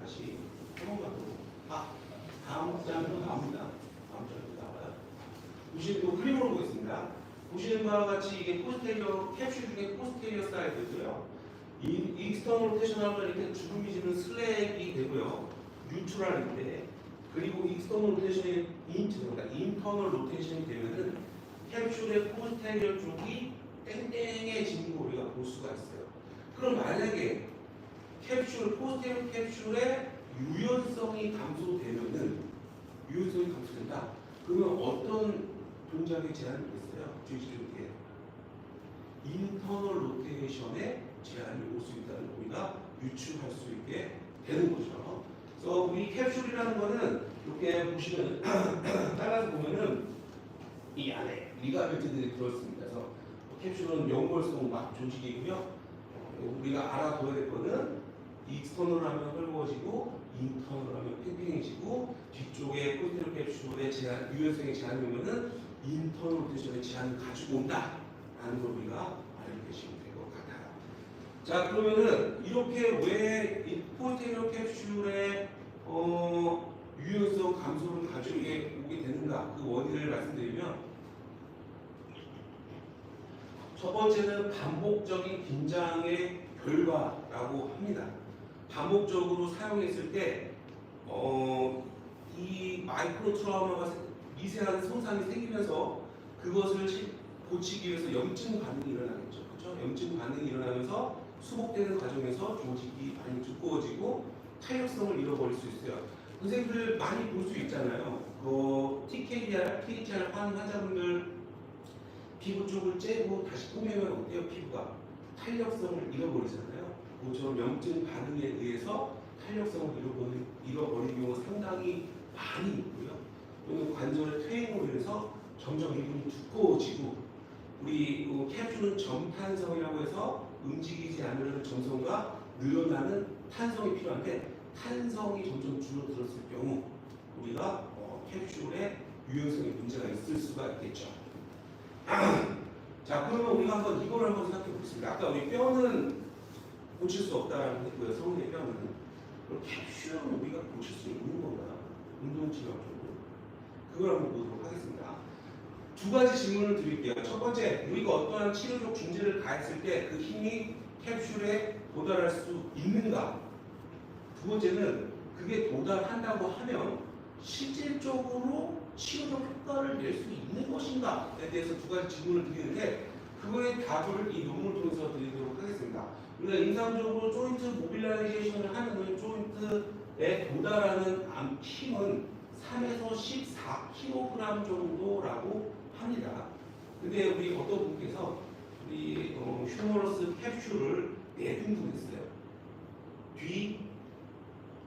S1: 다시 한 번만 더. 다음 장으로 나옵니다. 다음 장으로 나와요. 보시면 또 그림으로 보겠습니다. 보시는 바와 같이 이게 포스테리어 캡슐 중에 포스테리어 사이드고요. 이 익스터널 로테이션하면 이렇게 주름이 지는 슬랙이 되고요. 뉴트럴인데 그리고 익스터널 로테이션이 인터널 로테이션이 되면은 캡슐의 포스테리어 쪽이 땡땡해지는 거 우리가 볼 수가 있어요. 그럼 만약에 포스테리어 캡슐의 유연성이 감소되면은 유연성이 감소된다. 그러면 어떤 동작에 제한이 있어요? 주의주의게 인터널 로테이션에 제한이 올 수 있다는 걸 우리가 유추할 수 있게 되는 거죠. 그래서 우리 캡슐이라는 거는 이렇게 보시면 따라서 보면은 이 안에 리가멘트들이 들어있습니다. 그래서 캡슐은 연골성 막 조직이고요. 우리가 알아둬야 될 거는 익스터널 하면 헐거워지고 인터널 하면 팽팽해지고 뒤쪽에 포스테리어 캡슐의 제한, 유연성의 제한이 오면은 인터널 로테이션의 제한을 가지고 온다라는 걸 우리가 알고 계시면 될 것 같아요. 자, 그러면은 이렇게 왜 이 포스테리어 캡슐의 유연성 감소를 가지고 오게 되는가 그 원인을 말씀드리면 첫 번째는 반복적인 긴장의 결과라고 합니다. 반복적으로 사용했을 때 이 마이크로 트라우마가 미세한 손상이 생기면서 그것을 고치기 위해서 염증 반응이 일어나겠죠. 그렇죠? 염증 반응이 일어나면서 수복되는 과정에서 조직이 많이 두꺼워지고 탄력성을 잃어버릴 수 있어요. 선생님들 많이 볼 수 있잖아요. TKR, THR 하는 환자분들 피부 쪽을 째고 다시 꾸미면 어때요? 피부가 탄력성을 잃어버리잖아요. 그처럼 염증 반응에 의해서 탄력성을 잃어버리는 경우가 상당히 많이 있고요. 또는 관절의 퇴행으로 인해서 점점 이분이 두꺼워지고 우리 캡슐은 점탄성이라고 해서 움직이지 않으려는 점성과 늘어나는 탄성이 필요한데 탄성이 점점 줄어들었을 경우 우리가 캡슐의 유연성에 문제가 있을 수가 있겠죠. 자, 그러면 우리가 이걸 한번 생각해 보겠습니다. 아까 우리 뼈는 고칠 수 없다라고 했고요. 성인의 뼈는. 그럼 캡슐은 우리가 고칠 수 있는 건가? 운동치료적으로. 그걸 한번 보도록 하겠습니다. 두 가지 질문을 드릴게요. 첫 번째, 우리가 어떠한 치료적 중재를 가했을 때 그 힘이 캡슐에 도달할 수 있는가? 두 번째는 그게 도달한다고 하면 실질적으로 치료적 효과를 낼 수 있는 것인가에 대해서 두 가지 질문을 드리는데 그거의 답을 이 논문을 통해서 드리도록 하겠습니다. 우리가 인상적으로 조인트 모빌라이제이션을 하면은 조인트에 도달하는 힘은 3에서 14kg 정도라고 합니다. 근데 우리 어떤 분께서 우리 휴머러스 캡슐을 4등분했어요. 뒤,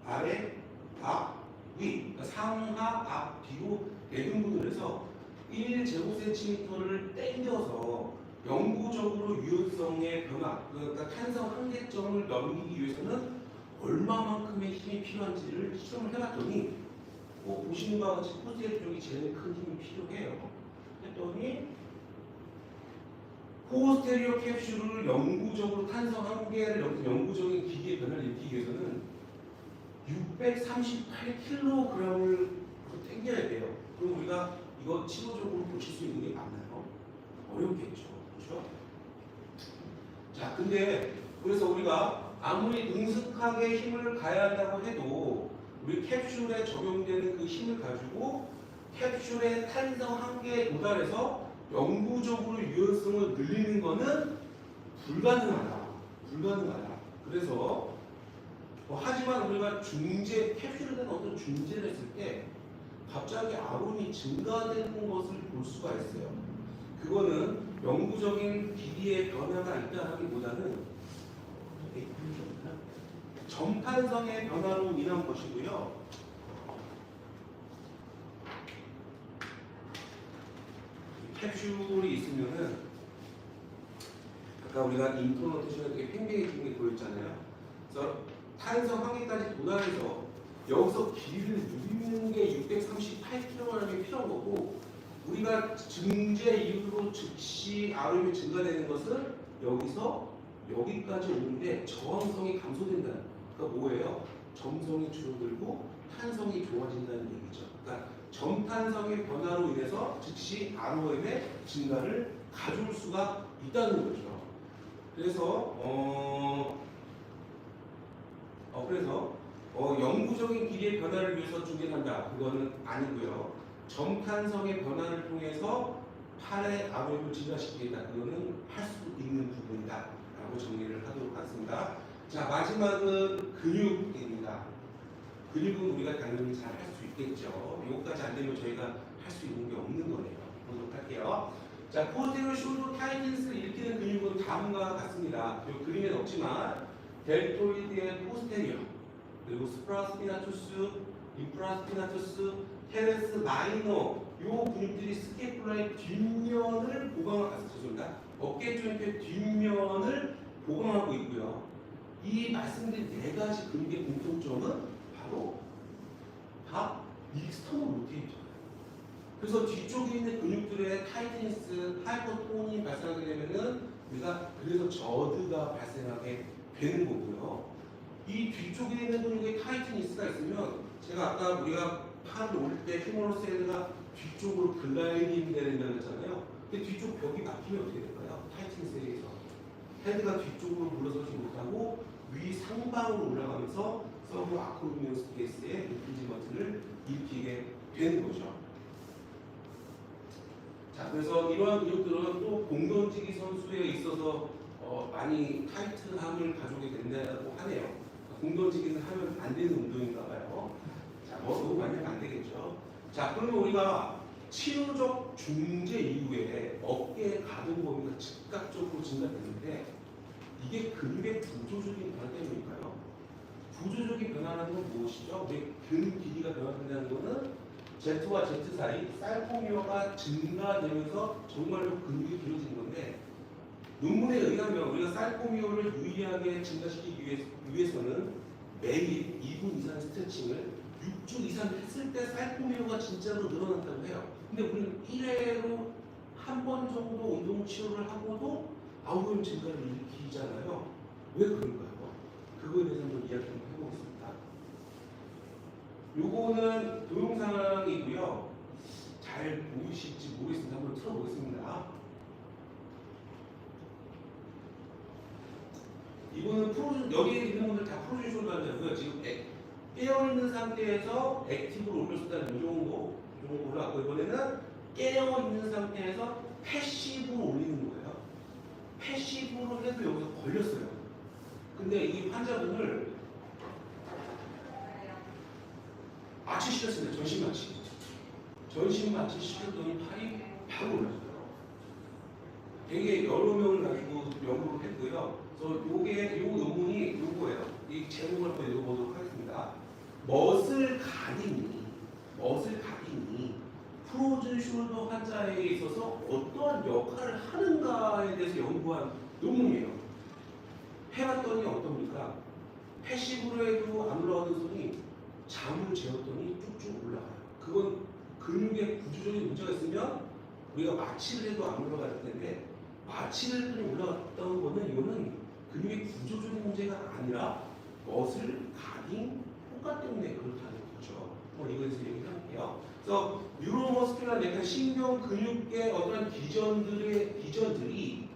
S1: 아래, 앞, 위, 그러니까 상하, 앞, 뒤로 4등분을 해서 1제곱센티미터를 당겨서 영구적으로 유연성의 변화, 그러니까 탄성 한계점을 넘기기 위해서는 얼마만큼의 힘이 필요한지를 실험을 해봤더니 보시는 바와 같이 포스테리어 쪽이 제일 큰 힘이 필요해요. 했더니 포스테리어 캡슐을 영구적으로 탄성 한계를 넘긴 영구적인 기계의 변화를 일으키기 위해서는 638kg을 당겨야 돼요. 그럼 우리가 이거 치료적으로 고칠 수 있는 게 맞나요? 어렵겠죠. 그렇죠? 자, 근데 그래서 우리가 아무리 능숙하게 힘을 가야 한다고 해도 우리 캡슐에 적용되는 그 힘을 가지고 캡슐의 탄성 한계에 도달해서 영구적으로 유연성을 늘리는 것은 불가능하다. 불가능하다. 그래서 하지만 우리가 중재 캡슐에 대한 어떤 중재를 했을 때 갑자기 아론이 증가되는 것을 볼 수가 있어요. 그거는 영구적인 길이의 변화가 있다라기보다는 점탄성의 변화로 인한 것이고요. 캡슐이 있으면은 아까 우리가 인트로 노테이션에 되게 팽팽해진 게 보였잖아요. 그래서 탄성 한계까지 도달해서 여기서 길이를 누리는 게 638kg라는 게 필요한 거고, 우리가 증제 이후로 즉시 RM이 증가되는 것은 여기서 여기까지 오는데 저항성이 감소된다는, 그러니까 뭐예요? 점성이 줄어들고 탄성이 좋아진다는 얘기죠. 그러니까 점탄성의 변화로 인해서 즉시 ROM의 증가를 가져올 수가 있다는 거죠. 그래서 영구적인 길이의 변화를 위해서 중계한다, 그거는 아니고요. 점탄성의 변화를 통해서 팔의 ROM을 증가시키겠다, 그거는 할 수 있는 부분이다 라고 정리를 하도록 하겠습니다. 자, 마지막은 근육입니다. 근육은 우리가 당연히 잘 할 수 있겠죠. 이것까지 안 되면 저희가 할 수 있는 게 없는 거네요. 보도록 할게요. 자, 포스테리어 숄더 타이틴스를 일으키는 근육은 다음과 같습니다. 이 그림엔 없지만 델토이드의 포스테리어, 그리고 스프라스피나투스, 인프라스피나투스, 테레스 마이너, 이 근육들이 스케플라의 뒷면을 어깨 조인트의 뒷면을 보강하고 있고요. 이 말씀드린 네 가지 근육의 공통점은 바로 다 익스터널 로테이터예요. 그래서 뒤쪽에 있는 근육들의 타이트니스, 하이퍼톤이 발생하게 되면은 우리가 그래서 저드가 발생하게 되는 거고요. 이 뒤쪽에 있는 근육의 타이트니스가 있으면, 제가 아까 우리가 팔을 올릴 때 휴머러스 헤드가 뒤쪽으로 글라이딩 되는다고 했잖아요. 근데 뒤쪽 벽이 막히면 어떻게 될까요? 타이트니스에 의해서 헤드가 뒤쪽으로 물러서지 못하고 위 상방으로 올라가면서 서브 아크로미오 스페이스의 인피지먼트를 일으키게 되는 거죠. 자, 그래서 이러한 근육들은 또 공던지기 선수에 있어서 많이 타이트함을 가져오게 된다고 하네요. 공던지기는 하면 안 되는 운동인가 봐요. 자, 너무 많이 하면 안 되겠죠. 자, 그러면 우리가 치료적 중재 이후에 어깨의 가동 범위가 즉각적으로 증가되는데, 이게 근육의 구조적인 변화 때문일까요? 구조적인 변화라는 건 무엇이죠? 왜 근 길이가 변화된다는 것은 Z와 Z 사이 살코미어가 증가되면서 정말로 근육이 길어지는 건데, 논문에 의하면 우리가 살코미어를 유의하게 증가시키기 위해서는 매일 2분 이상 스트레칭을 6주 이상 했을 때 살코미어가 진짜로 늘어난다고 해요. 근데 우리는 1회로 한 번 정도 운동 치료를 하고도 아우런 증가를 일으키잖아요. 왜 그런가요? 그거에 대해서 한번 이야기 좀 해보겠습니다. 요거는 동영상이고요. 잘 보이실지 모르겠습니다. 한번 틀어보겠습니다. 이거는 여기에 있는 분들 다 프로듀션 관자고요. 지금 깨어있는 상태에서 액티브로 올렸을 때는 이 정도 올라왔고, 이번에는 깨어있는 상태에서 패시브로 올리는 거예요. 패시브로 해도 여기서 걸렸어요. 근데 이 환자분을 마취시켰습니다. 전신 마취 시켰더니 팔이 바로 올랐어요. 되게 여러 명을 가지고 연구를 했고요. 그래서 요 논문이 요거예요. 이 제목을 한번 읽어보도록 하겠습니다. 머슬 가딩이 프로즌 숄더 환자에 있어서 어떠한 역할을 하는가에 대해서 연구한 논문이에요. 해봤더니 어떻습니까? 패시브로 해도 안 올라가던 손이 잠을 재웠더니 쭉쭉 올라가요. 그건 근육에 구조적인 문제가 있으면 우리가 마취를 해도 안 올라갈 텐데, 마취를 했더니 올라갔던 거는 이거는 근육의 구조적인 문제가 아니라 머슬 가딩 효과 때문에 그렇다는 거죠. 이거에서 얘기할게요. 그래서 뉴로머스큘러 넥타 신경 근육의 어떤 기전들이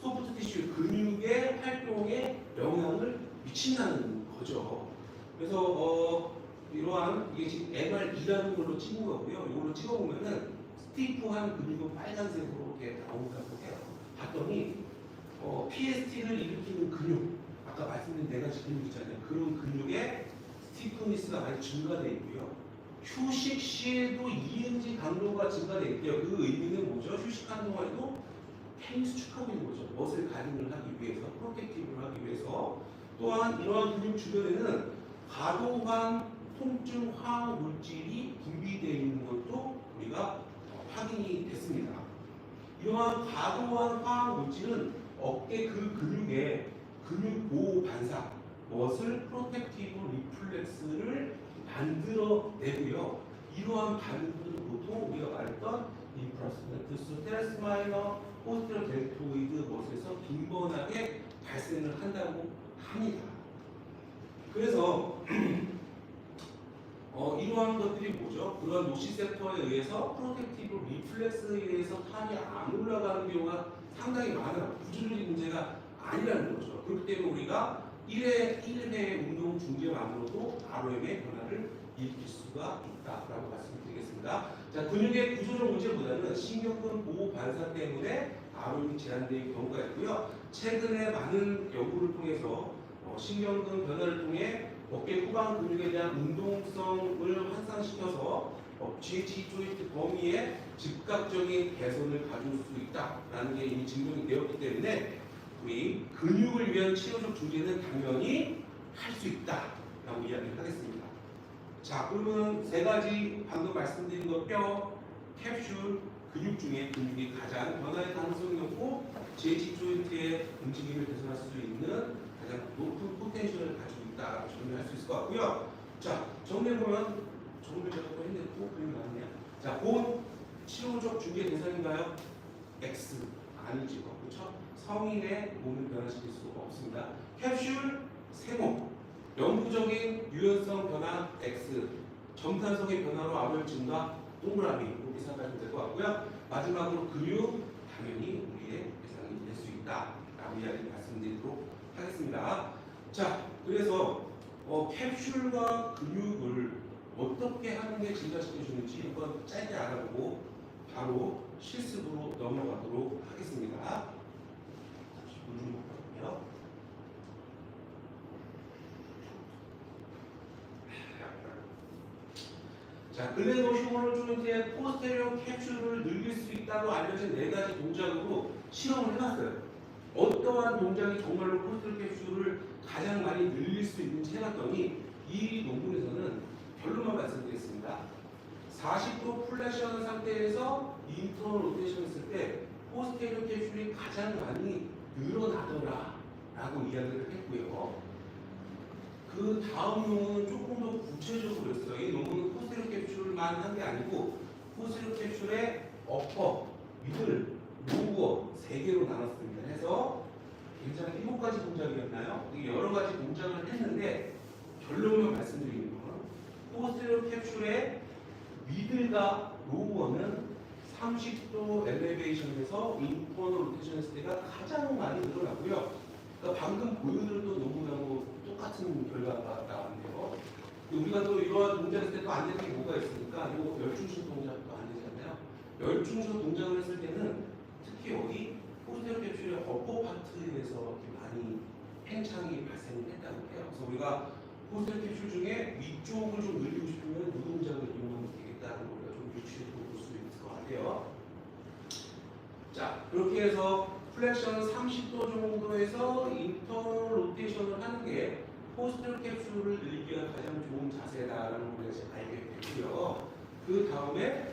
S1: 소프트 티슈 근육의 활동에 영향을 미친다는 거죠. 그래서 이러한 이게 지금 MR2라는 걸로 찍은 거고요. 이걸로 찍어보면은 스티프한 근육은 빨간색으로 이렇게 나온다고 해요. 봤더니 PST를 일으키는 근육, 아까 말씀드린 네 가지 근육 있잖아요. 그런 근육의 스티프니스가 많이 증가되어 있고요. 휴식 시에도 이은지 강도가 증가되어 있대요. 그 의미는 뭐죠? 휴식하는 동안에도 폐를 수축하고 있는 거죠. 머슬 가딩을 하기 위해서, 프로텍티브를 하기 위해서. 또한 이러한 근육 주변에는 과도한 통증 화학 물질이 분비되어 있는 것도 우리가 확인이 됐습니다. 이러한 과도한 화학 물질은 어깨 그 근육의 근육 보호 반사, 머슬 프로텍티브 리플렉스를 만들어내고요. 이러한 반응들은 보통 우리가 말했던 인프라스멘트스, 테레스 마이너, 포스테로 델토이드 머슬에서 빈번하게 발생을 한다고 합니다. 그래서 이러한 것들이 뭐죠? 그런 노시세터에 의해서 프로텍티브 리플렉스에 의해서 탑이 안 올라가는 경우가 상당히 많아요. 구조적인 문제가 아니라는 거죠. 그렇기 때문에 우리가 1회 운동 중재만으로도 ROM의 변화를 일으킬 수가 있다라고 말씀드리겠습니다. 자, 근육의 구조적 문제보다는 신경근 보호 반사 때문에 ROM이 제한되는 경우가 있고요. 최근에 많은 연구를 통해서 신경근 변화를 통해 어깨 후방 근육에 대한 운동성을 향상시켜서 GH 조인트 범위의 즉각적인 개선을 가져올 수 있다라는 게 이미 증명이 되었기 때문에 우리 근육을 위한 치료적 중재는 당연히 할 수 있다라고 이야기를 하겠습니다. 자, 그러면 세 가지 방금 말씀드린 것 뼈, 캡슐, 근육 중에 근육이 가장 변화의 가능성이 높고 GH 조인트의 움직임을 개선할 수 있는 가장 높은 포텐셜을 가지고 있다라고 정리할 수 있을 것 같고요. 자, 정리해보면 조금 전에 또 했는데 또 그림이 나왔네요. 자, 본 치료적 중재 대상인가요? X 아니죠. 그렇죠? 성인의 몸을 변화시킬 수가 없습니다. 캡슐 세모, 영구적인 유연성 변화 X, 점탄성의 변화로 ROM 증가 동그라미 이렇게 생각하시면 될 것 같고요. 마지막으로 근육 당연히 우리의 대상이 될 수 있다라고 이야기 말씀드리도록 하겠습니다. 자, 그래서 캡슐과 근육을 어떻게 하는 게 증가시켜주는지 한번 짧게 알아보고 바로 실습으로 넘어가도록 하겠습니다. 자, 글래노 휴머럴 조인트의 포스테리어 캡슐을 늘릴 수 있다고 알려진 네 가지 동작으로 실험을 해봤어요. 어떠한 동작이 정말로 포스테리어 캡슐을 가장 많이 늘릴 수 있는지 해봤더니 이 논문에서는 결론만 말씀드리겠습니다. 40도 플래시하는 상태에서 인터널 로테이션 했을 때 포스테리어 캡슐이 가장 많이 늘어나더라 라고 이야기를 했고요. 그 다음 논문은 조금 더 구체적으로 했어요. 이 논문은 포스테리어 캡슐만 한 게 아니고 포스테리어 캡슐의 어퍼, 미들, 로어 3개로 나눴습니다. 해서 굉장히 7가지 동작이었나요? 여러 가지 동작을 했는데 결론만 말씀드리는 건 포스테리어 캡슐의 미들과 로어는 30도 엘리베이션에서 인터널 로테이션 했을 때가 가장 많이 늘어나고요. 그러니까 방금 보여드렸던 논문하고 똑같은 결과가 나왔네요. 우리가 또 이러한 동작을 했을 때 또 안 되는 게 뭐가 있습니까? 이거 열중성 동작도 안 되잖아요. 열중성 동작을 했을 때는 특히 어디 포스테리어 캡슐의 어퍼 파트에서 많이 팽창이 발생했다고 해요. 그래서 우리가 포스테리어 캡슐 중에 위쪽을 좀 늘리고 싶으면 이 동작을 이용하면 되겠다는 걸 우리가 좀 유추해서 볼 수 있을 것 같아요. 자, 그렇게 해서 플렉션 30도 정도에서 인터널 로테이션을 하는 게 포스테리어 캡슐을 늘리기가 가장 좋은 자세다라는 걸 이제 알게 됐고요. 그 다음에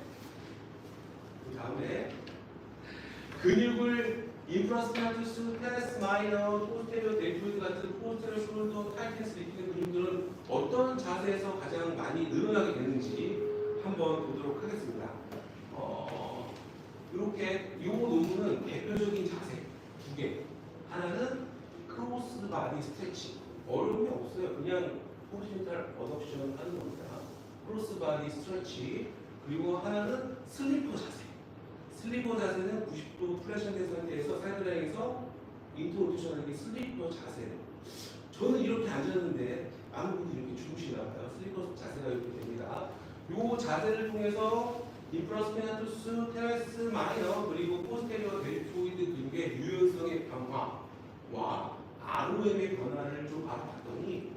S1: 근육을 인프라스멘투스, 테레스 마이너, 포스테리어 델토이드 같은 포스테리어 숄더 타이트니스 일으키는 근육들은 어떤 자세에서 가장 많이 늘어나게 되는지 한번 보도록 하겠습니다. 이렇게 이 논문은 대표적인 자세 2개. 하나는 크로스 바디 스트레칭. 어려움이 없어요. 그냥 호리존탈 어덕션 하는 겁니다. 크로스 바디 스트레치. 그리고 하나는 슬리퍼 자세. 슬리퍼 자세는 90도 플래션 된 상태에서 사이드라인에서 인트로듀션하는 게 슬리퍼 자세. 저는 이렇게 앉았는데 많은 분들이 이렇게 주무시나 봐요. 슬리퍼 자세가 이렇게 됩니다. 이 자세를 통해서 인프라스페나투스, 테레스 마이너 그리고 포스테리어 델토이드 근육의 유연성의 강화와 ROM의 변화를 좀 알아봤더니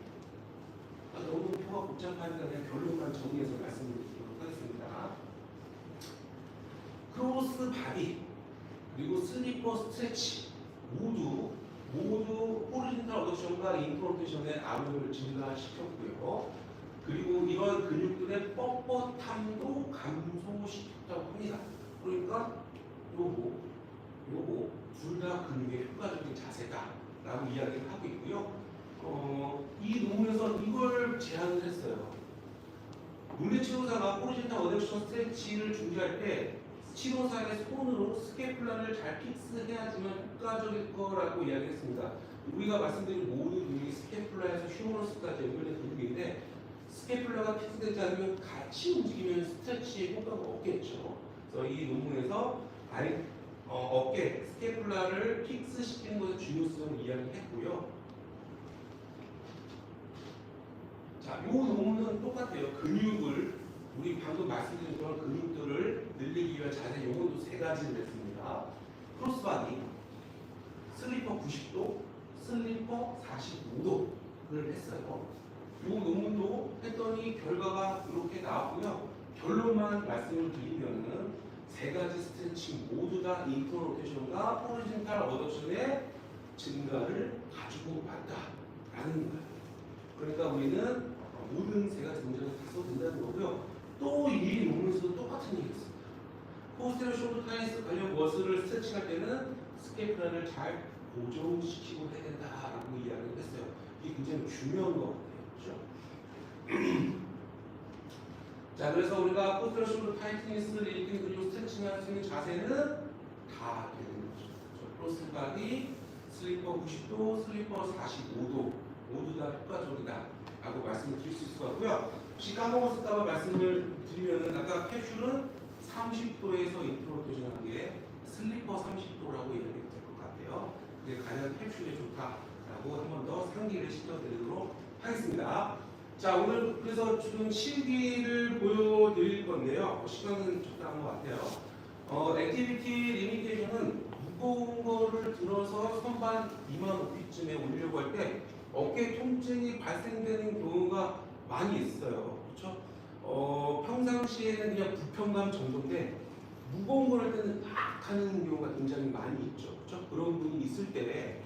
S1: 너무 표가 복잡하니까 그냥 결론만 정리해서 말씀드리도록 하겠습니다. 크로스 바디 그리고 슬리퍼 스트레치 모두 호리젠탈 어덕션과 인프로테이션의 ROM을 증가시켰고요. 그리고 이런 근육들의 뻣뻣함도 감소시켰다고 합니다. 그러니까 요거 둘 다 근육의 효과적인 자세다라고 이야기를 하고 있고요. 이 논문에서 이걸 제안을 했어요. 물리치료사가 호리젠탈 어덕션 스트레치를 준비할 때 치료사의 손으로 스캐플라를 잘 픽스해야지만 효과적일 거라고 이야기했습니다. 우리가 말씀드린 모든 근육이 스캐플라에서 휴머러스까지 연결된 근육인데 스캐플라가 픽스되지 않으면 같이 움직이면 스트레치의 효과가 없겠죠. 그래서 이 논문에서 어깨 스캐플라를 픽스시키는 것의 중요성을 이야기했고요. 자, 이 논문은 똑같아요. 근육을 우리 방금 말씀드린 그런 근육들을 늘리기 위한 자세 용어도 세 가지를 냈습니다. 크로스바디, 슬리퍼 90도, 슬리퍼 45도를 했어요. 이 논문도 했더니 결과가 이렇게 나왔고요. 결론만 말씀을 드리면은 세 가지 스트레칭 모두 다 인터 로테이션과 호리젠탈 어덕션의 증가를 가지고 왔다라는 거예요. 그러니까 우리는 모든 세 가지 동작을 다 써도 된다는 거고요. 또 이 논문에서도 똑같은 얘기가 있습니다. 포스테리어 숄더 타이스 관련 머슬을 스트레칭할 때는 스캐플라를 잘 고정시키고 해야 된다라고 이야기를 했어요. 이게 굉장히 중요한 것 같아요. 그렇죠? 자, 그래서 우리가 포스테리어 숄더 타이트니스를 일으키는 그리고 스트레칭할 수 있는 자세는 다 되는 거죠. 크로스 바디, 슬리퍼 90도, 슬리퍼 45도 모두 다 효과적이다라고 말씀을 드릴 수 있을 것 같고요. 혹시 까먹었을까봐 말씀을 드리면은 아까 캡슐은 30도에서 인트로테이션한 게 슬리퍼 30도라고 이야기가 될 것 같아요. 그게 가장 캡슐에 좋다라고 한 번 더 상기를 시켜드리도록 하겠습니다. 자, 오늘 그래서 지금 실기를 보여드릴 건데요. 시간은 적당한 것 같아요. 액티비티 리미테이션은 무거운 거를 들어서 선반 2만 높이쯤에 올리려고 할 때 어깨 통증이 발생되는 경우가 많이 있어요. 그렇죠? 평상시에는 그냥 불편감 정도인데 무거운 걸 할 때는 막 하는 경우가 굉장히 많이 있죠. 그렇죠? 그런 분이 있을 때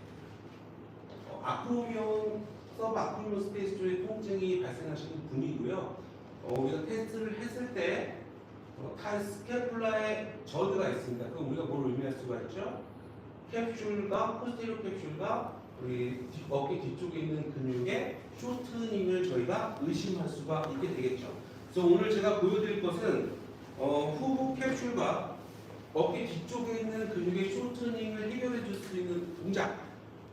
S1: 아크로미온 서브아크로미온 스페이스 쪽에 통증이 발생하시는 분이고요. 우리가 테스트를 했을 때 스캐플라에 저드가 있습니다. 그럼 우리가 뭘 의미할 수가 있죠? 캡슐과 포스테리어 캡슐과 우리 어깨 뒤쪽에 있는 근육의 쇼트닝을 저희가 의심할 수가 있게 되겠죠. 그래서 오늘 제가 보여드릴 것은 후부 캡슐과 어깨 뒤쪽에 있는 근육의 쇼트닝을 해결해 줄 수 있는 동작,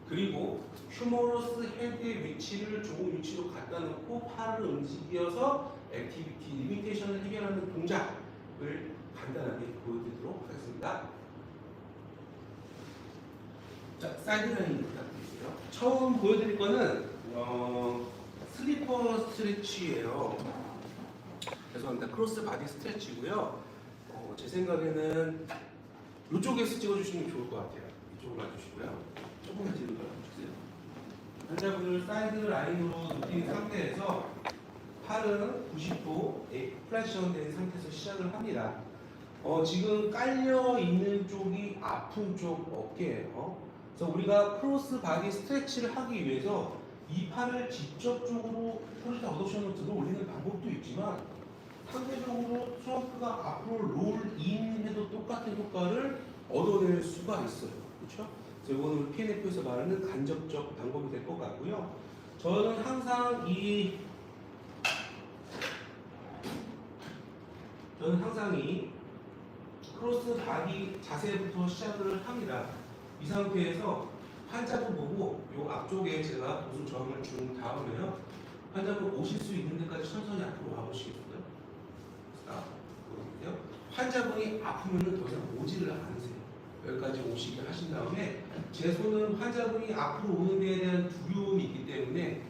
S1: 그리고 휴머러스 헤드의 위치를 좋은 위치로 갖다 놓고 팔을 움직여서 액티비티 리미테이션을 해결하는 동작을 간단하게 보여드리도록 하겠습니다. 자, 사이드라인 부탁드릴게요. 처음 보여드릴 거는 슬리퍼 스트레치예요. 죄송합니다. 크로스 바디 스트레치고요. 제 생각에는 이쪽에서 찍어주시면 좋을 것 같아요. 이쪽으로 와주시고요. 조금만 뒤로 가주세요. 환자분을 사이드 라인으로 눕힌 상태에서 팔은 90도 플렉션 된 상태에서 시작을 합니다. 지금 깔려 있는 쪽이 아픈 쪽 어깨예요. 그래서 우리가 크로스 바디 스트레치를 하기 위해서 이 팔을 직접적으로 호리젠탈 어덕션으로 들어 올리는 방법도 있지만 상대적으로 트렁크가 앞으로 롤인 해도 똑같은 효과를 얻어낼 수가 있어요. 그렇죠? 그래서 이거는 PNF에서 말하는 간접적 방법이 될 것 같고요. 저는 항상 이 크로스 바디 자세부터 시작을 합니다. 이 상태에서 환자분 보고 이 앞쪽에 제가 도수 저항을 준 다음에요. 환자분 오실 수 있는 데까지 천천히 앞으로 와보시겠어요? 환자분이 아프면 더 이상 오지를 않으세요. 여기까지 오시게 하신 다음에 제 손은 환자분이 앞으로 오는 데에 대한 두려움이 있기 때문에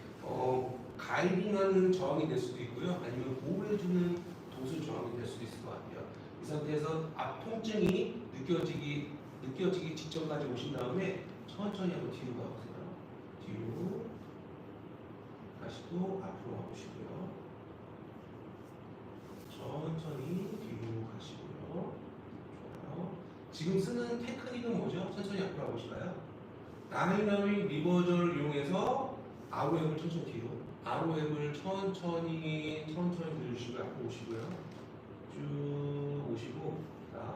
S1: 가이딩하는 저항이 될 수도 있고요. 아니면 보호해주는 도수 저항이 될 수도 있을 것 같아요. 이 상태에서 앞 통증이 느껴지기 직전까지 오신 다음에 천천히 한번 뒤로 가보세요. 뒤로 다시 또 앞으로 와보시고요. 천천히 뒤로 가시고요. 좋아요. 지금 쓰는 테크닉은 뭐죠? 천천히 앞으로 와보실까요? 다이나믹 리버저를 이용해서 아로앱을 천천히 뒤로, 아로앱을 천천히 들려주시고 앞으로 오시고요. 쭉 오시고, 자,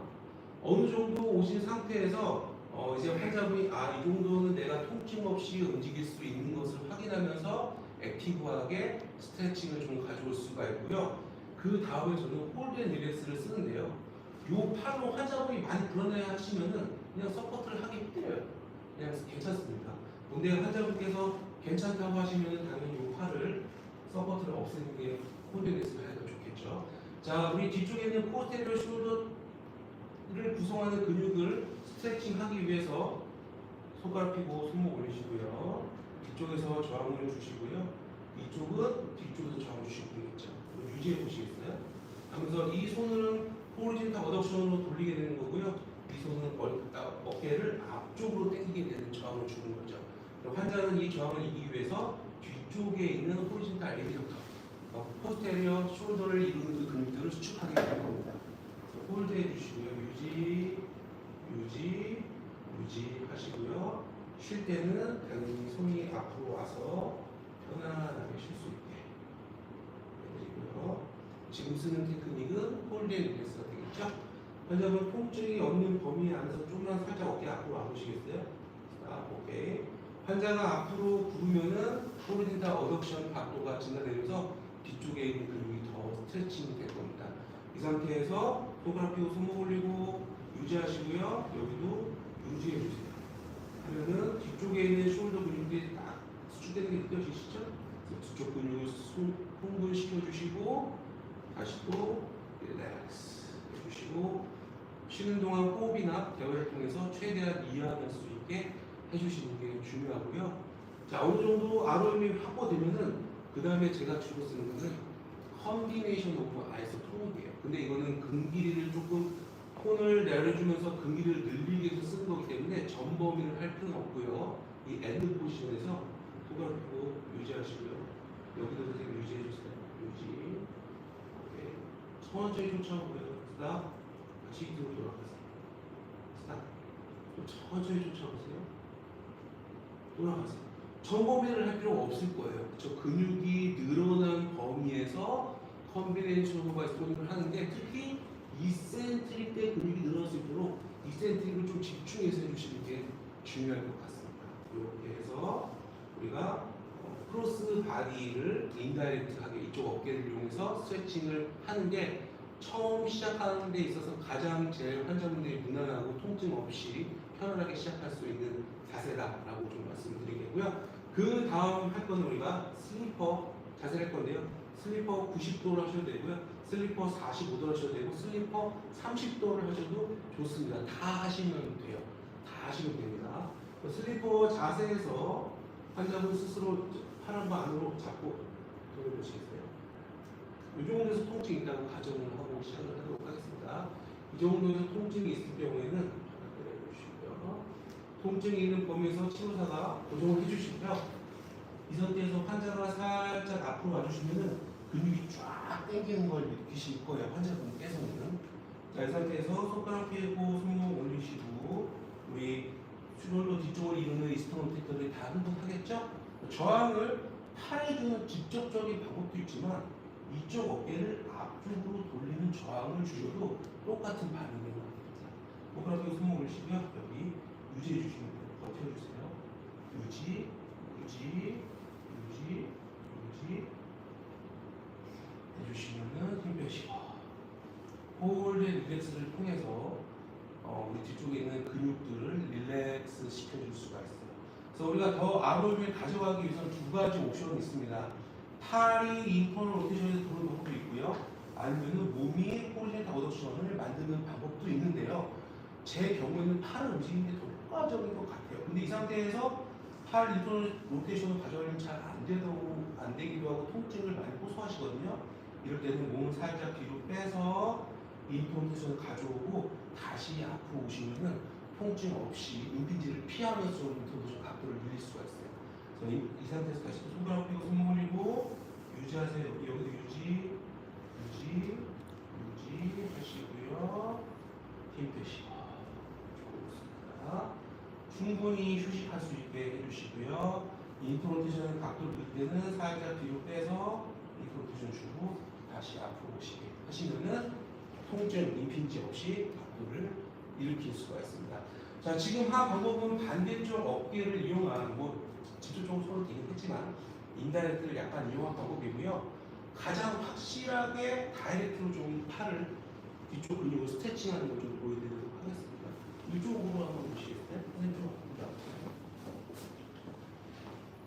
S1: 어느 정도 오신 상태에서 이제 환자분이 이 정도는 내가 통증 없이 움직일 수 있는 것을 확인하면서 액티브하게 스트레칭을 좀 가져올 수가 있고요. 그 다음에 저는 홀드 앤 릴렉스를 쓰는데요. 요 팔로 환자분이 많이 불어나야 하시면은 그냥 서포트를 하기 힘들어요. 그냥 괜찮습니다. 근데 환자분께서 괜찮다고 하시면 당연히 요 팔을 서포트를 없애는 게 홀드 앤 릴렉스를 하니까 좋겠죠. 자, 우리 뒤쪽에 있는 포스테리어 숄더를 구성하는 근육을 스트레칭 하기 위해서 손가락 펴고 손목 올리시고요. 뒤쪽에서 저항을 주시고요. 이쪽은 뒤쪽에서 저항 주시고 있죠. 유지해 보시겠어요? 하면서 이 손은 호리젠탈 어덕션으로 돌리게 되는 거고요. 이 손은 어깨를 앞쪽으로 당기게 되는 저항을 주는 거죠. 환자는 이 저항을 이기기 위해서 뒤쪽에 있는 호리젠탈 에리어터, 포스테리어 숄더를 이루는 그 근육들을 수축하게 되는 겁니다. 홀드해 주시고요. 유지 하시고요. 쉴 때는 당연히 손이 앞으로 와서 편안하게 쉴 수 있게 해드리고요. 지금 쓰는 테크닉은 홀드 앤 릴렉스가 되겠죠? 환자분 통증이 없는 범위 안에서 조금만 살짝 어깨 앞으로 와보시겠어요? 자, 오케이. 환자가 앞으로 구르면은 호리젠탈 어덕션 각도가 증가되면서 뒤쪽에 있는 근육이 더 스트레칭이 될 겁니다. 이 상태에서 손가락 펴고 손목 올리고 유지하시고요. 여기도 유지해 주세요. 그러면은 뒤쪽에 있는 숄더 근육들이 딱 수축되는 게 느껴지시죠? 뒤쪽 근육을 흥분시켜 주시고 다시 또 릴렉스 해주시고 쉬는 동안 호흡이나 대화를 통해서 최대한 이해할 수 있게 해주시는 게 중요하고요. 자, 어느 정도 아로움이 확보되면은 그 다음에 제가 주로 쓰는 거는 컨비네이션 오브 아이소 토닉이에요. 근데 이거는 근 길이를 조금 폰을 내려주면서 근 길이를 늘리기 위해서 쓰는 거기 때문에 전범위를 할 필요는 없고요. 이 엔드 포지션에서 손가락 펴고 유지하시고요. 여기도 선생님 유지해 주세요. 유지. 오케이. 천천히 쫓아오고요. 스탑. 다시 뒤로 돌아가세요. 스탑. 또 천천히 쫓아오세요. 돌아가세요. 전범위를 할 필요가 없을 거예요. 저 근육이 늘어난 범위에서 컨비네이션 오브 아이소 토닉을 하는데 특히 이센트릭 때 근육이 늘어날 수 있도록 이센트릭을 좀 집중해서 해주시는 게 중요할 것 같습니다. 이렇게 해서 우리가 크로스 바디를 인다이렉트하게 이쪽 어깨를 이용해서 스트레칭을 하는 게 처음 시작하는 데 있어서 가장 제일 환자분들이 무난하고 통증 없이 편안하게 시작할 수 있는 자세다라고 좀 말씀드리겠고요. 그 다음 할 거는 우리가 슬리퍼 자세를 할 건데요. 슬리퍼 90도로 하셔도 되고요. 슬리퍼 45도로 하셔도 되고 슬리퍼 30도를 하셔도 좋습니다. 다 하시면 돼요. 다 하시면 됩니다. 슬리퍼 자세에서 환자분 스스로 팔 한번 안으로 잡고 돌려보시겠어요? 이 정도에서 통증이 있다고 가정을 하고 시작을 하도록 하겠습니다. 이 정도에서 통증이 있을 경우에는 내려주시고요. 통증이 있는 범위에서 치료사가 고정을 해주시고요. 이 상태에서 환자가 살짝 앞으로 와주시면은 근육이 쫙 당기는 걸 느끼실 거예요. 환자분께서는. 자, 이 상태에서 손가락 펴고 손목 올리시고 우리 숄더 뒤쪽을 이루는 이스턴 텍터들이 다 흥분하겠죠? 저항을 팔에 주는 직접적인 방법도 있지만 이쪽 어깨를 앞쪽으로 돌리는 저항을 주셔도 똑같은 반응이 나옵니다. 손가락 펴고 손목 올리시고요. 여기 유지해 주시면 돼요. 버텨주세요. 유지 해주시면은 힘 빼시고 홀드 릴렉스를 통해서 우리 뒤쪽에 있는 근육들을 릴렉스 시켜줄 수가 있어요. 그래서 우리가 더 아로움을 가져가기 위해서는 두 가지 옵션이 있습니다. 팔이 인터널 로테이션에서 도는 방법도 있고요. 아니면은 몸이 호리젠탈 어덕션을 만드는 방법도 있는데요. 제 경우에는 팔을 움직이는 게 더 효과적인 것 같아요. 근데 이 상태에서 팔 인터널 로테이션을 가져가려면 잘 안 되기도 하고 통증을 많이 호소하시거든요. 이럴 때는 몸을 살짝 뒤로 빼서 인터로테이션을 가져오고 다시 앞으로 오시면은 통증 없이 임핀지를 피하면서 인터로테이션 각도를 늘릴 수가 있어요. 그래서 이 상태에서 다시 또 손가락 펴고 손목 올리고 유지하세요. 여기도 유지 하시고요. 힘 빼시고 좋습니다. 충분히 휴식할 수 있게 해주시고요. 인트로테이션 각도를 느낄 때는 살짝 뒤로 빼서 인트로테이션 주고 다시 앞으로 오시게 하시면은 통증, 임핀지 없이 각도를 일으킬 수가 있습니다. 자, 지금 한 방법은 반대쪽 어깨를 이용한 직접적으로 손을 대긴 했지만 인다이렉트를 약간 이용한 방법이고요. 가장 확실하게 다이렉트로 좀 팔을 뒤쪽 근육을 스트레칭하는 걸 좀 보여드리도록 하겠습니다. 이쪽으로 한번 보시겠어요?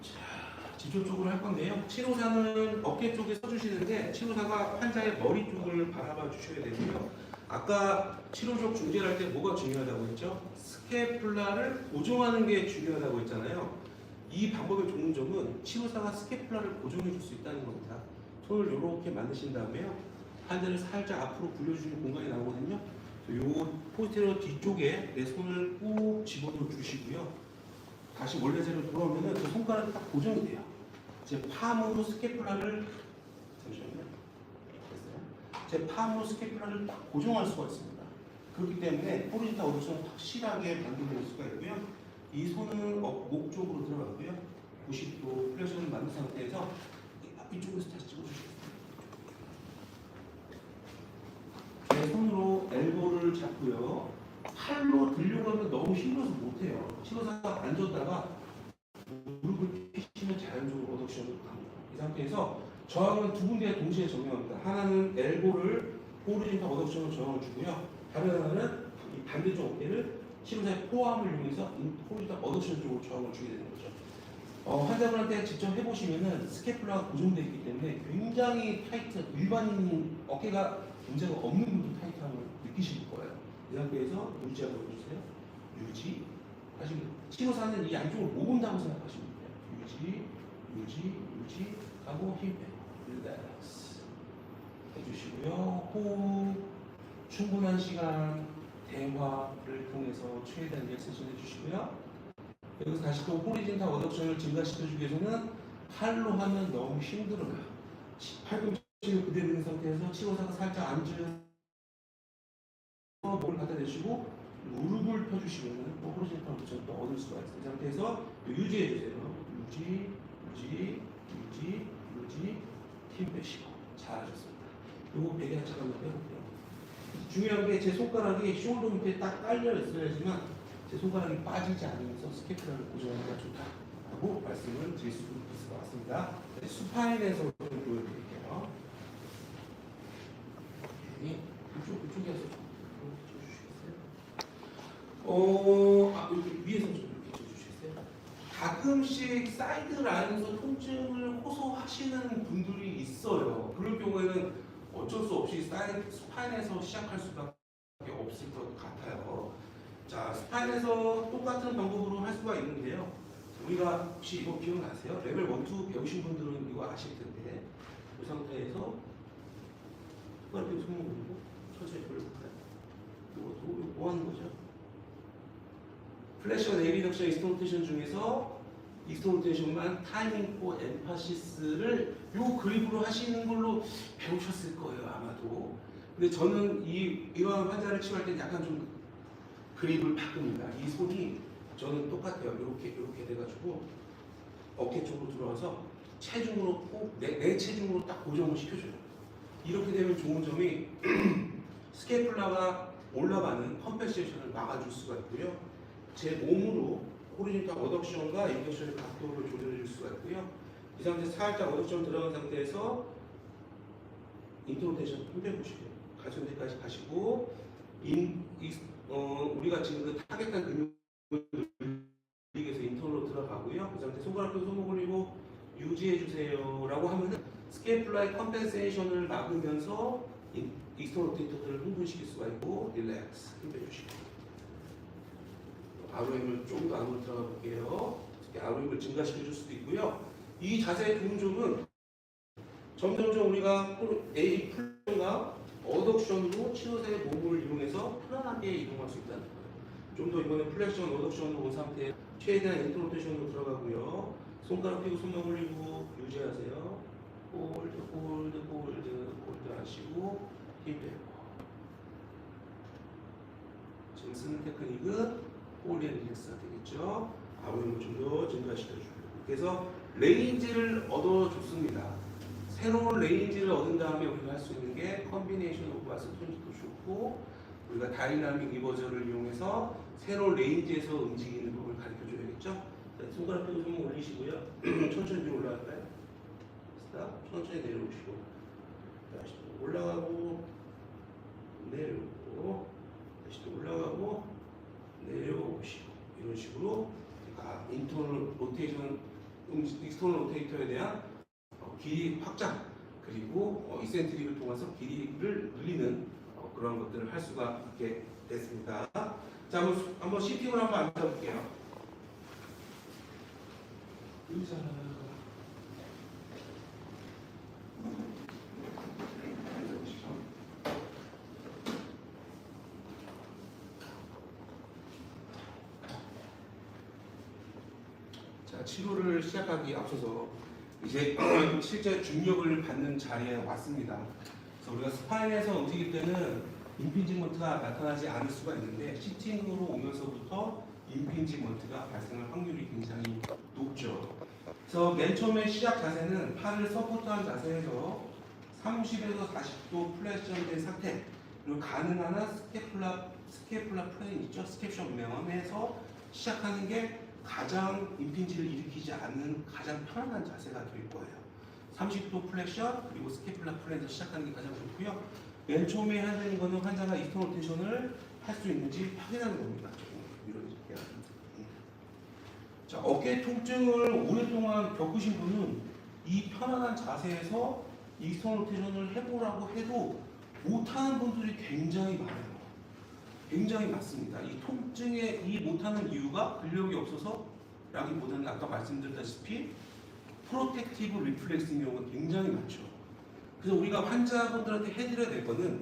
S1: 자, 직접적으로 할 건데요. 치료사는 어깨 쪽에 서주시는데 치료사가 환자의 머리 쪽을 바라봐 주셔야 되고요. 아까 치료적 중재를 할 때 뭐가 중요하다고 했죠? 스케플라를 고정하는 게 중요하다고 했잖아요. 이 방법의 좋은 점은 치료사가 스케플라를 고정해 줄 수 있다는 겁니다. 손을 이렇게 만드신 다음에요. 환자를 살짝 앞으로 굴려주는 공간이 나오거든요. 이 포스테리어 뒤쪽에 내 손을 꾹 집어넣어 주시고요. 다시 원래 자리로 돌아오면은 그 손가락이 딱 고정이 돼요. 제 palm으로 스케플라를 잠시만요. 됐어요? 제 palm으로 스케플라를 딱 고정할 수가 있습니다. 그렇기 때문에 호리젠탈 어덕션을 확실하게 만들어낼 수가 있고요. 이 손은 목 쪽으로 들어가고요. 90도 플렉션을 만든 상태에서 이쪽에서 다시 찍어주시겠습니다. 제 손으로 엘보를 잡고요. 팔로 들려고 하면 너무 힘들어서 못해요. 치료사가 앉았다가 무릎을 펴시면 자연적으로 어덕션으로 갑니다. 이 상태에서 저항은 두 군데 동시에 적용합니다. 하나는 엘보를 호리젠탈 어덕션으로 저항을 주고요. 다른 하나는 이 반대쪽 어깨를 치료사의 포암을 이용해서 호리젠탈 어덕션 쪽으로 저항을 주게 되는 거죠. 환자분한테 직접 해보시면은 스케플라가 고정되어 있기 때문에 굉장히 타이트, 일반인 어깨가 문제가 없는 분도 타이트함을 느끼실 거예요. 이 상태에서 유지하고 해주세요. 유지 하시면 치료사는 이 양쪽을 모은다고 생각하시면 돼요. 유지 하고 힘 빼고 릴렉스 해주시고요. 호흡 충분한 시간 대화를 통해서 최대한 릴렉세이션 해주시고요. 여기서 다시 또 호리젠탈 어덕션을 증가시켜주기 위해서는 팔로 하면 너무 힘들어요. 팔꿈치를 그대로 있는 상태에서 치료사가 살짝 앉으셔서 목을 갖다 대시고 무릎을 펴주시면 호리젠탈 어덕션을 또 얻을 수가 있어요. 이 상태에서 유지해주세요. 유지 힘 빼시고 잘하셨습니다. 요거 베개 하체 한번 해볼게요. 중요한 게 제 손가락이 숄더 밑에 딱 깔려 있어야지만 제 손가락이 빠지지 않으면서 스케플라를 고정하는 게 좋다라고 말씀을 드릴 수 있을 것 같습니다. 네, 수파인에서 좀 보여드릴게요. 이쪽에 해서 좀 쳐주시겠어요? 여기 위에서 좀 이렇게 쳐주시겠어요? 가끔씩 사이드 라인에서 통증을 호소하시는 분들이 있어요. 그럴 경우에는 어쩔 수 없이 스파인에서 시작할 수밖에 없을 것 같아요. 자, 스파인에서 똑같은 방법으로 할 수가 있는데요. 우리가 혹시 이거 기억나세요? 레벨 1, 2 배우신 분들은 이거 아실 텐데 이 상태에서 손가락에 손목 올리고 천천히 돌려볼까요? 이거 뭐 하는 거죠? 플렉션, 에비덕션, 익스턴테이션 중에서 익스턴테이션만 타이밍 포 엠파시스를 요 그립으로 하시는 걸로 배우셨을 거예요, 아마도. 근데 저는 이러한 환자를 치료할 때 약간 좀 그립을 바꿉니다. 이 손이 저는 똑같아요. 이렇게 돼가지고 어깨 쪽으로 들어와서 체중으로 꼭 내 체중으로 딱 고정을 시켜줘요. 이렇게 되면 좋은 점이 스케플라가 올라가는 컴pen세이션을 막아줄 수가 있고요. 제 몸으로 호리젠탈 어덕션과 인덕션의 각도를 조절해 줄 수가 있고요. 이 상태에서 살짝 어덕션 들어간 상태에서 인트로테이션 힘 빼보시고요. 가슴대까지 가시고 우리가 지금 그 타겟한 근육을 위해서 인터로 들어가고요. 그 상태 손가락도 손목 올리고 유지해 주세요 라고 하면은 스케플라의 컴펜세이션을 막으면서 익스턴 로테이터들을 흥분시킬 수가 있고 릴렉스 힘 빼주시고 ROM을 좀 더 안으로 들어가 볼게요. ROM을 증가시켜 줄 수도 있고요. 이 자세의 좋은 점은 점점점 우리가 A 플레이가 어덕션으로 치료사의 몸을 이용해서 편안하게 이동할 수 있다는 거예요. 좀 더 이번에 플렉션 어덕션으로 온 상태에 최대한 인트로테이션으로 들어가고요. 손가락 펴고 손만 올리고 유지하세요. 홀드 홀드 홀드 홀드 하시고 힘 빼고. 지금 쓰는 테크닉은 홀드 앤 릴렉스가 되겠죠. 아무리 좀 더 증가시켜주고. 그래서 레인지를 얻어줬습니다. 새로운 레인지를 얻은 다음에 우리가 할 수 있는 게 컨비네이션 오브 마스 톤지도 좋고, 우리가 다이나믹 리버저를 이용해서 새로운 레인지에서 움직이는 법을 가르쳐 줘야겠죠. 자, 손가락 펴고 손 올리시고요. 천천히 위로 올라갈까요? 스탑. 천천히 내려오시고 다시 또 올라가고 내려오고 다시 또 올라가고 내려오시고, 이런 식으로 인터널 로테이션, 익스터널 로테이터에 대한 길이 확장, 그리고 이센트릭을 통해서 길이를 늘리는 그런 것들을 할 수가 있게 됐습니다. 자, 한번 시팅을 한번 앉아볼게요. 의자. 자, 치료를 시작하기 앞서서 이제 실제 중력을 받는 자리에 왔습니다. 그래서 우리가 스파인에서 움직일 때는 임핀지먼트가 나타나지 않을 수가 있는데, 시팅으로 오면서부터 임핀지먼트가 발생할 확률이 굉장히 높죠. 그래서 맨 처음에 시작 자세는 팔을 서포트한 자세에서 30에서 40도 플렉션된 상태, 그리고 가능한 한 스케플라 플레인 있죠? 스캡션 명암에서 시작하는 게 가장 임핀지를 일으키지 않는 가장 편안한 자세가 될 거예요. 30도 플렉션 그리고 스케플라 플레인에서 시작하는 게 가장 좋고요. 맨 처음에 해야 되는 거는 환자가 익스터널 로테이션을 할 수 있는지 확인하는 겁니다. 조금 밀어줄게요. 자, 어깨 통증을 오랫동안 겪으신 분은 이 편안한 자세에서 익스터널 로테이션을 해보라고 해도 못하는 분들이 굉장히 많아요. 굉장히 많습니다. 이 통증에 이 못하는 이유가 근력이 없어서라기보다는 아까 말씀드렸다시피 프로텍티브 리플렉스인 경우가 굉장히 많죠. 그래서 우리가 환자분들한테 해드려야 될 거는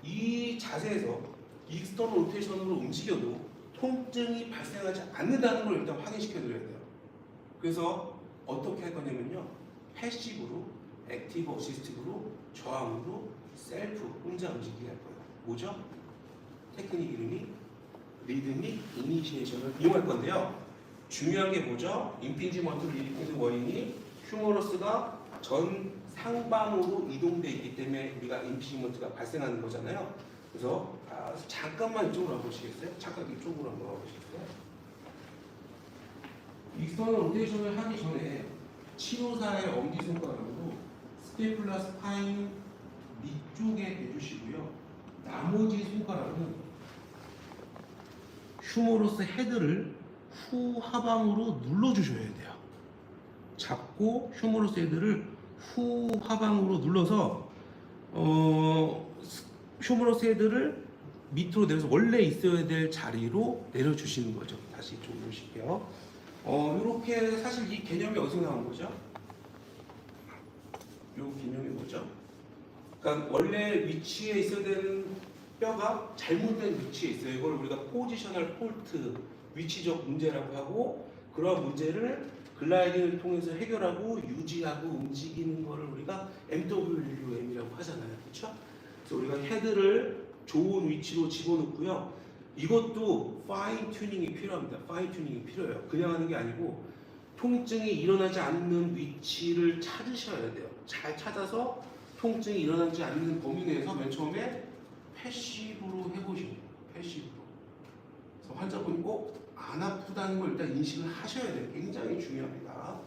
S1: 이 자세에서 익스터널 로테이션으로 움직여도 통증이 발생하지 않는다는 걸 일단 확인시켜 드려야 돼요. 그래서 어떻게 할 거냐면요, 패시브로, 액티브 어시스티브로, 저항으로, 셀프, 혼자 움직이게 할 거예요. 뭐죠? 테크닉 이름이 리드믹 이니시에이션을 이용할 건데요. 중요한 게 뭐죠? 임핀지먼트를 일으키는 원인이 휴머러스가 전 상방으로 이동되어 있기 때문에 우리가 임핀지먼트가 발생하는 거잖아요. 그래서 잠깐만 이쪽으로 와보시겠어요? 잠깐 이쪽으로 한번 와보시겠어요? 익스터널 로테이션을 하기 전에 치료사의 엄지손가락으로 스테플라 스파인 밑쪽에 대주시고요. 나머지 손가락은 휴머러스 헤드를 후하방으로 눌러주셔야 돼요. 잡고 휴머러스 헤드를 후하방으로 눌러서 휴머러스 헤드를 밑으로 내려서 원래 있어야 될 자리로 내려주시는 거죠. 다시 좀 보실게요. 이렇게 사실 이 개념이 어디서 나온 거죠? 이 개념이 뭐죠? 그러니까 원래 위치에 있어야 되는 뼈가 잘못된 위치에 있어요. 이걸 우리가 포지셔널 폴트, 위치적 문제라고 하고, 그러한 문제를 글라이딩을 통해서 해결하고 유지하고 움직이는 거를 우리가 MWM이라고 하잖아요. 그렇죠? 그래서 우리가 헤드를 좋은 위치로 집어넣고요. 이것도 파인 튜닝이 필요합니다. 파인 튜닝이 필요해요. 그냥 하는 게 아니고 통증이 일어나지 않는 위치를 찾으셔야 돼요. 잘 찾아서 통증이 일어나지 않는 범위 내에서 맨 처음에 패시브로 해보시고, 패시브로. 그래서 환자분이 꼭 안 아프다는 걸 일단 인식을 하셔야 돼요. 굉장히 중요합니다.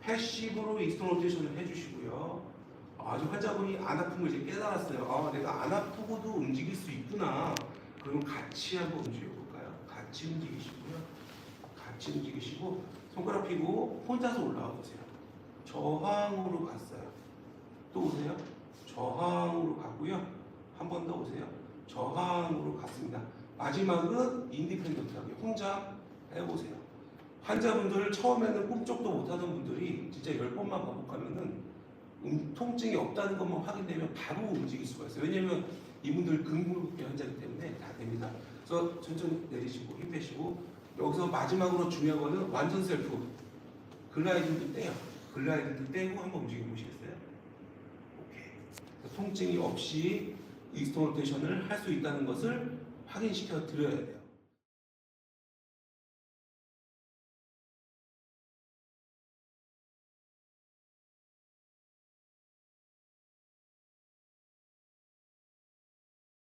S1: 패시브로 익스터널 로테이션을 해주시고요. 아주 환자분이 안 아픈 걸 이제 깨달았어요. 내가 안 아프고도 움직일 수 있구나. 그러면 같이 한번 움직여볼까요? 같이 움직이시고요. 같이 움직이시고 손가락 펴고 혼자서 올라와 보세요. 저항으로 갔어요. 또 오세요. 저항으로 갔고요. 한 번 더 오세요. 저항으로 갔습니다. 마지막은 인디펜던트하게 혼자 해보세요. 환자분들 처음에는 꿈쩍도 못하던 분들이 진짜 10번만 반복하면은 통증이 없다는 것만 확인되면 바로 움직일 수가 있어요. 왜냐면 이분들 근골격계 환자이기 때문에 다 됩니다. 그래서 천천히 내리시고 힘 빼시고, 여기서 마지막으로 중요한 거는 완전 셀프. 글라이딩도 떼요. 글라이딩도 떼고 한번 움직여 보시겠어요? 오케이. 통증이 없이 익스턴 로테이션을 할 수 있다는 것을 확인시켜 드려야 돼요.